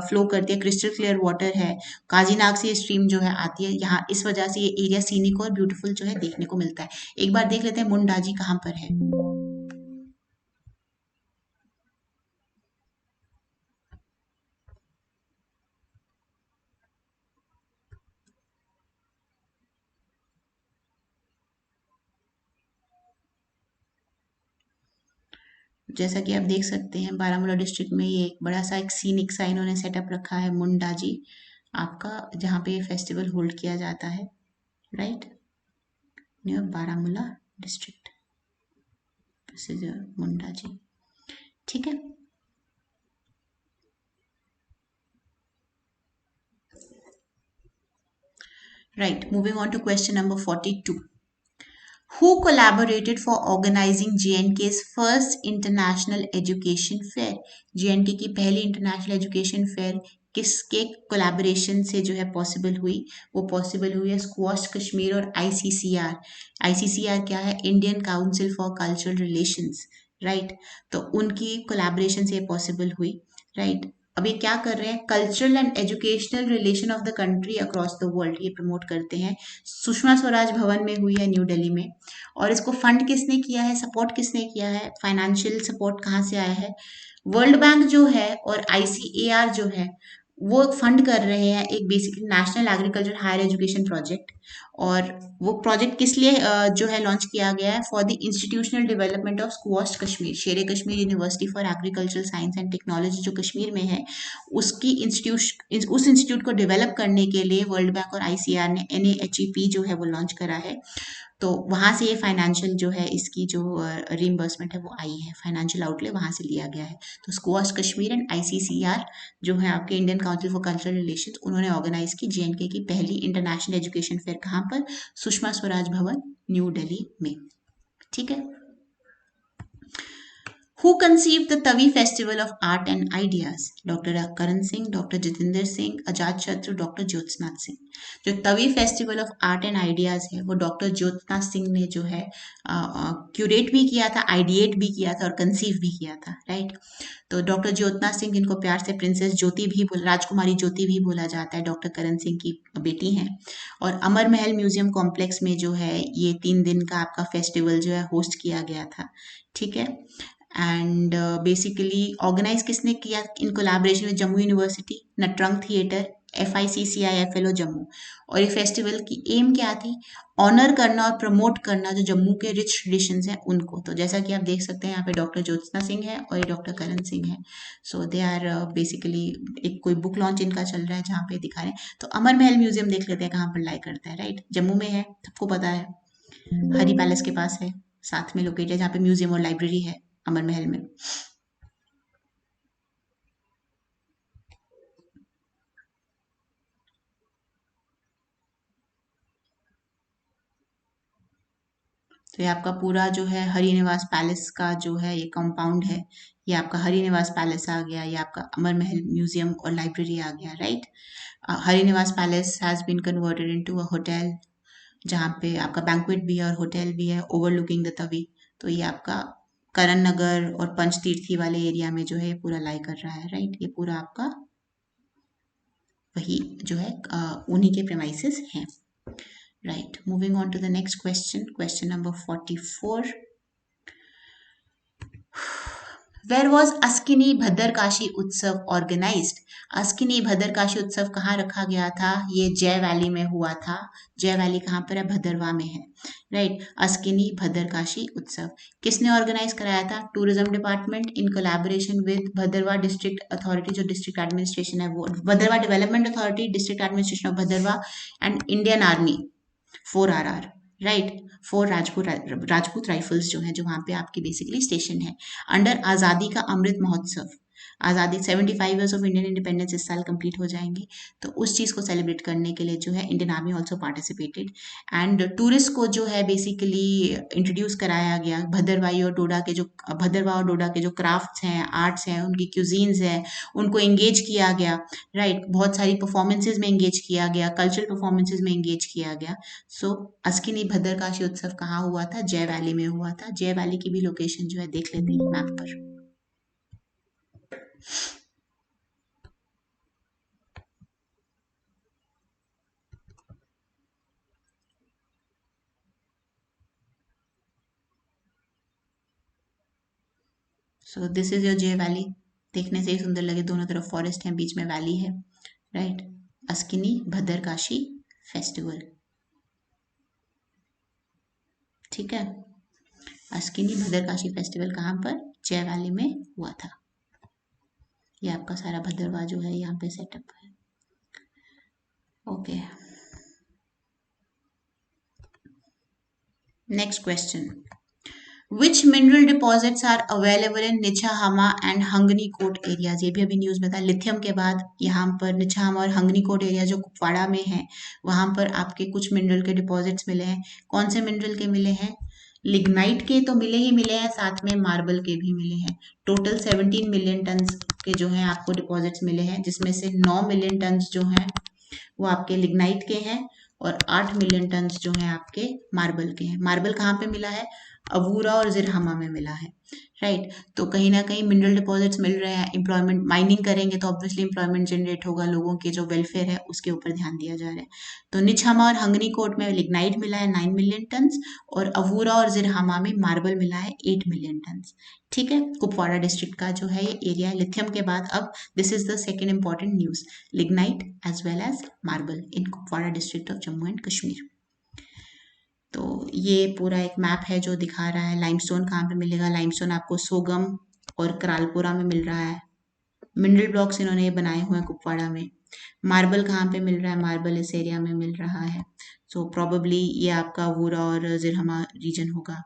फ्लो करती है, क्रिस्टल क्लियर वाटर है, काजीनाग से ये स्ट्रीम जो है आती है यहाँ, इस वजह से ये एरिया सीनिक और ब्यूटीफुल जो है देखने को मिलता है। एक बार देख लेते हैं मुंडाजी कहाँ पर है। जैसा कि आप देख सकते हैं बारामूला डिस्ट्रिक्ट में ये एक बड़ा सा एक सीनिक सा इन्होंने सेटअप रखा है मुंडाजी आपका, जहाँ पे ये फेस्टिवल होल्ड किया जाता है, right, near Baramulla district, this is Mundaji, ठीक है। Right, moving on to question number 42, who collaborated for organizing JNK's first international education fair? JNK की पहली इंटरनेशनल एजुकेशन फेयर किसके कोलैबोरेशन से जो है पॉसिबल हुई? वो पॉसिबल हुई है स्क्वाश कश्मीर और आईसीसीआर। आईसीसीआर क्या है? Indian council for cultural relations, right. तो उनकी कोलैबोरेशन से पॉसिबल हुई, राइट। अब ये क्या कर रहे हैं? Cultural and educational relation of the country across the world, ये प्रमोट करते हैं। सुषमा स्वराज भवन में हुई है न्यू दिल्ली में, और इसको फंड किसने किया है, सपोर्ट किसने किया है, फाइनेंशियल सपोर्ट कहाँ से आया है? वर्ल्ड बैंक जो है और आईसीएआर जो है वो फंड कर रहे हैं एक basically national agriculture higher education project. और वो प्रोजेक्ट किस लिए जो है लॉन्च किया गया है? For the institutional development of SKUAST Kashmir, Sher Kashmir university for agricultural science and technology जो कश्मीर में है, उसकी इंस्टीट्यूट, उस इंस्टीट्यूट को डेवलप करने के लिए वर्ल्ड बैंक और आईसीआर ने NAHEP जो है वो लॉन्च करा है। तो वहाँ से ये फाइनेंशियल जो है इसकी जो रीइंबर्समेंट है वो आई है, फाइनेंशियल आउटले वहाँ से लिया गया है। तो स्क्वाश कश्मीर एंड आईसीसीआर जो है आपके Indian council for cultural relations, उन्होंने ऑर्गेनाइज की जेएनके की पहली इंटरनेशनल एजुकेशन फेयर, कहाँ पर? सुषमा स्वराज भवन न्यू दिल्ली में, ठीक है। Who conceived the Tavi Festival of Art and Ideas? Doctor Karan Singh, doctor Jitendra Singh, Ajat Shatru, doctor Jyotsnath Singh. जो Tawi festival of art and ideas है वो डॉक्टर ज्योत्सनाथ सिंह ने जो है क्यूरेट भी किया था, आइडिएट भी किया था और कंसीव भी किया था, राइट। तो डॉक्टर ज्योत्सनाथ सिंह, इनको प्यार से प्रिंसेस ज्योति भी राजकुमारी ज्योति भी बोला जाता है, डॉक्टर करण सिंह की बेटी हैं। और अमर महल म्यूजियम कॉम्प्लेक्स में जो है ये 3 दिन का आपका फेस्टिवल जो है होस्ट किया गया था, ठीक है। एंड बेसिकली ऑर्गेनाइज किसने किया? In collaboration with Jammu university, Natrang theatre, FICCI Jammu. और ये फेस्टिवल की एम क्या थी? ऑनर करना और प्रमोट करना जो जम्मू के रिच ट्रेडिशंस हैं उनको। तो जैसा कि आप देख सकते हैं यहाँ पे डॉक्टर ज्योत्सना सिंह है और ये डॉक्टर करण सिंह है। सो दे आर बेसिकली, एक कोई बुक लॉन्च इनका चल रहा है जहाँ पे दिखा रहे हैं। तो अमर महल म्यूजियम देख लेते हैं कहाँ पर लाई करता है, राइट, जम्मू में है, सबको पता है, हरी पैलेस के पास है, साथ में लोकेटेड है, जहाँ पे म्यूजियम और लाइब्रेरी है अमर महल में। तो ये आपका पूरा जो है हरि निवास पैलेस का जो है ये कंपाउंड है, ये आपका हरि निवास पैलेस आ गया, ये आपका अमर महल म्यूजियम और लाइब्रेरी आ गया, right. Hari Niwas palace has been converted into a hotel, जहाँ पे आपका बैंक्वेट भी है और होटल भी है ओवरलुकिंग द तवी। तो ये आपका करण नगर और पंचतीर्थी वाले एरिया में जो है ये पूरा लाई कर रहा है, राइट। ये पूरा आपका वही जो है उन्हीं के प्रेमाइसेस हैं। Right, moving on to the next question, question number 44। Where was Askini Bhadrakashi Utsav organized? Askini Bhadrakashi उत्सव कहाँ रखा गया था? ये जय वैली में हुआ था। जय वैली कहाँ पर है? भद्रवा में है। राइट, अस्किनी भद्रकाशी उत्सव किसने ऑर्गेनाइज कराया था? Tourism department in collaboration with Bhadrawah district authority, जो डिस्ट्रिक्ट एडमिनिस्ट्रेशन है वो Bhadrawah development authority, district administration of Bhadrawah and Indian army 4RR। Right, 4 Rajput rifles जो है, जो वहाँ पे आपकी बेसिकली स्टेशन है अंडर आज़ादी का अमृत महोत्सव। आज़ादी 75 ईयर्स ऑफ इंडियन इंडिपेंडेंस इस साल कंप्लीट हो जाएंगे, तो उस चीज़ को सेलिब्रेट करने के लिए जो है Indian army also participated and tourist को जो है बेसिकली इंट्रोड्यूस कराया गया भद्रवाही और डोडा के जो भद्रवाह और डोडा के जो क्राफ्ट्स हैं, आर्ट्स हैं, उनकी क्यूजीन्स हैं, उनको एंगेज किया गया। राइट, बहुत सारी परफॉर्मेंसेज में एंगेज किया गया, कल्चरल परफॉर्मेंसेज में एंगेज किया गया। सो अस्किनी भद्रकाशी उत्सव कहाँ हुआ था? जय वैली में हुआ था। जय वैली की भी लोकेशन जो है देख लेते हैं मैप पर। सो दिस इज योर जय वैली। देखने से ही सुंदर लगे, दोनों तरफ फॉरेस्ट है, बीच में वैली है। Right, Askini Bhadrakashi festival. ठीक है, अस्किनी भद्रकाशी फेस्टिवल कहाँ पर? जय वैली में हुआ था। ये आपका सारा भद्रवाह जो है यहाँ पे सेटअप है। Okay, next question, Which mineral deposits are available in निछाहमा एंड हंगनी कोट एरियाज? ये भी अभी न्यूज में था। लिथियम के बाद यहाँ पर निछाहमा और हंगनी कोट एरिया जो कुपवाड़ा में है, वहां पर आपके कुछ मिनरल के डिपॉजिट्स मिले हैं। कौन से मिनरल के मिले हैं? लिग्नाइट के तो मिले ही मिले हैं, साथ में मार्बल के भी मिले हैं। टोटल 17 मिलियन टन के जो हैं आपको डिपॉजिट्स मिले हैं, जिसमें से 9 मिलियन टन जो हैं वो आपके लिग्नाइट के हैं और 8 मिलियन टन जो हैं आपके मार्बल के हैं। मार्बल कहाँ पे मिला है? अवूरा और जिरहमा में मिला है। राइट, तो कहीं ना कहीं मिनरल डिपॉजिट्स मिल रहे हैं। एम्प्लॉयमेंट, माइनिंग करेंगे तो ऑब्वियसली एम्प्लॉयमेंट जनरेट होगा, लोगों के जो वेलफेयर है उसके ऊपर ध्यान दिया जा रहा है। तो निछामा और हंगनी कोट में लिग्नाइट मिला है 9 मिलियन टन और अवूरा और जिरहमा में मार्बल मिला है 8 मिलियन टन। ठीक है, कुपवाड़ा डिस्ट्रिक्ट का जो है ये एरिया है लिथियम के बाद। अब this is the second important news, lignite as well as marble in Kupwara district of Jammu and Kashmir. तो ये पूरा एक मैप है जो दिखा रहा है लाइमस्टोन कहाँ पे मिलेगा। लाइमस्टोन आपको सोगम और करालपुरा में मिल रहा है। मिनरल ब्लॉक्स इन्होंने ये बनाए हुए हैं कुपवाड़ा में। मार्बल कहाँ पे मिल रहा है? मार्बल इस एरिया में मिल रहा है। सो प्रोबेबली ये आपका वूरा और जिरहमा रीजन होगा।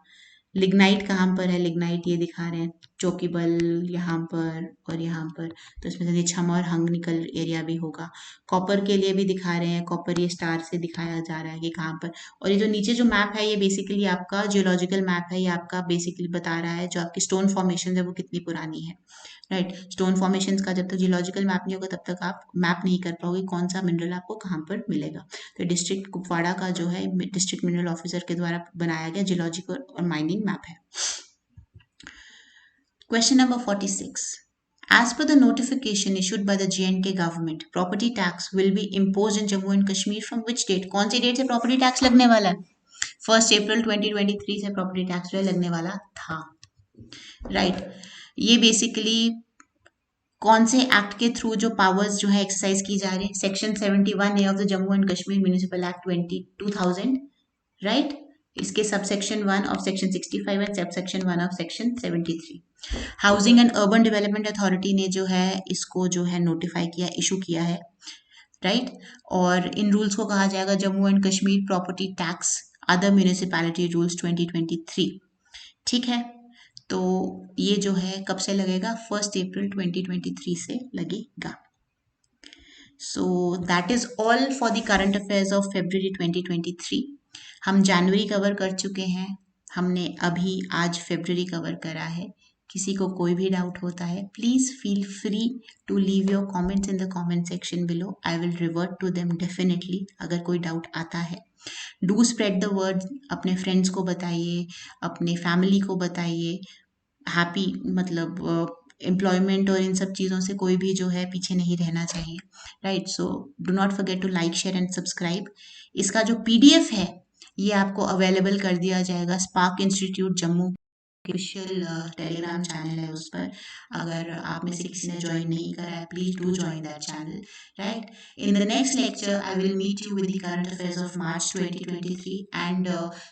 लिग्नाइट कहाँ पर है? लिग्नाइट ये दिखा रहे हैं चौकीबल यहाँ पर और यहाँ पर, तो इसमें से निछम और हंगनिकल एरिया भी होगा। कॉपर के लिए भी दिखा रहे हैं, कॉपर ये स्टार से दिखाया जा रहा है कि कहाँ पर। और ये जो नीचे जो मैप है ये बेसिकली आपका जियोलॉजिकल मैप है, ये आपका बेसिकली बता रहा है जो आपकी स्टोन फॉर्मेशन है वो कितनी पुरानी है। राइट, स्टोन फॉर्मेशंस का जब तक जियोलॉजिकल मैप नहीं होगा तब तक आप मैप नहीं कर पाओगे कौन सा मिनरल आपको कहाँ पर मिलेगा। तो डिस्ट्रिक्ट कुपवाड़ा का जो है डिस्ट्रिक्ट मिनरल ऑफिसर के द्वारा बनाया गया जियोलॉजिकल और माइनिंग मैप है। Question number 46. As per the notification issued by the J&K government, property tax will be imposed in Jammu and Kashmir from which date? कौन सी डेट से property tax लगने वाला है? 1 अप्रैल 2023 से property tax जो है लगने वाला था। राइट, ये बेसिकली कौन से एक्ट के थ्रू जो पावर्स जो है एक्सरसाइज की जा रही है? Section 71A of the Jammu and Kashmir municipal act 2000। Right, इसके sub section 1 of section 65 and sub section 1 of section 73। Housing and urban development authority ने जो है इसको जो है नोटिफाई किया, इशू किया है। राइट, और इन रूल्स को कहा जाएगा Jammu and Kashmir property tax other municipality rules 2023। ठीक है, तो ये जो है कब से लगेगा? 1 अप्रैल 2023 से लगेगा। So that is all for the current affairs of February 2023। हम जनवरी कवर कर चुके हैं, हमने अभी आज फरवरी कवर करा है। किसी को कोई भी डाउट होता है please feel free to leave your comments in the comment section below, I will revert to them definitely अगर कोई डाउट आता है। डू स्प्रेड द वर्ड, अपने फ्रेंड्स को बताइए, अपने फैमिली को बताइए। हैप्पी मतलब एम्प्लॉयमेंट और इन सब चीज़ों से कोई भी जो है पीछे नहीं रहना चाहिए, right. So do not forget to like share and subscribe. इसका जो पीडीएफ है ये आपको अवेलेबल कर दिया जाएगा spark institute Jammu official Telegram channel है उस पर। अगर आप में से किसी ने ज्वाइन नहीं करा है, please do join that channel, right. In the next lecture I will meet you with the current affairs of March 2023 and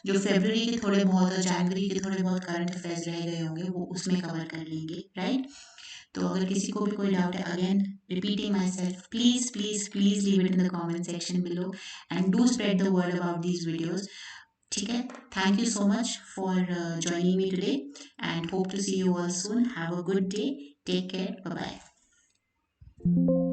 जो फरवरी के थोड़े बहुत और जनवरी के थोड़े बहुत करंट अफेयर्स रह गए होंगे वो उसमें कवर कर लेंगे, राइट। तो अगर किसी को भी कोई डाउट है, again repeating my self, please please please leave it in the comment section below and do spread the word about these videos, ठीक है। Thank you so much for joining me today and hope to see you all soon. Have a good day. Take care. Bye bye.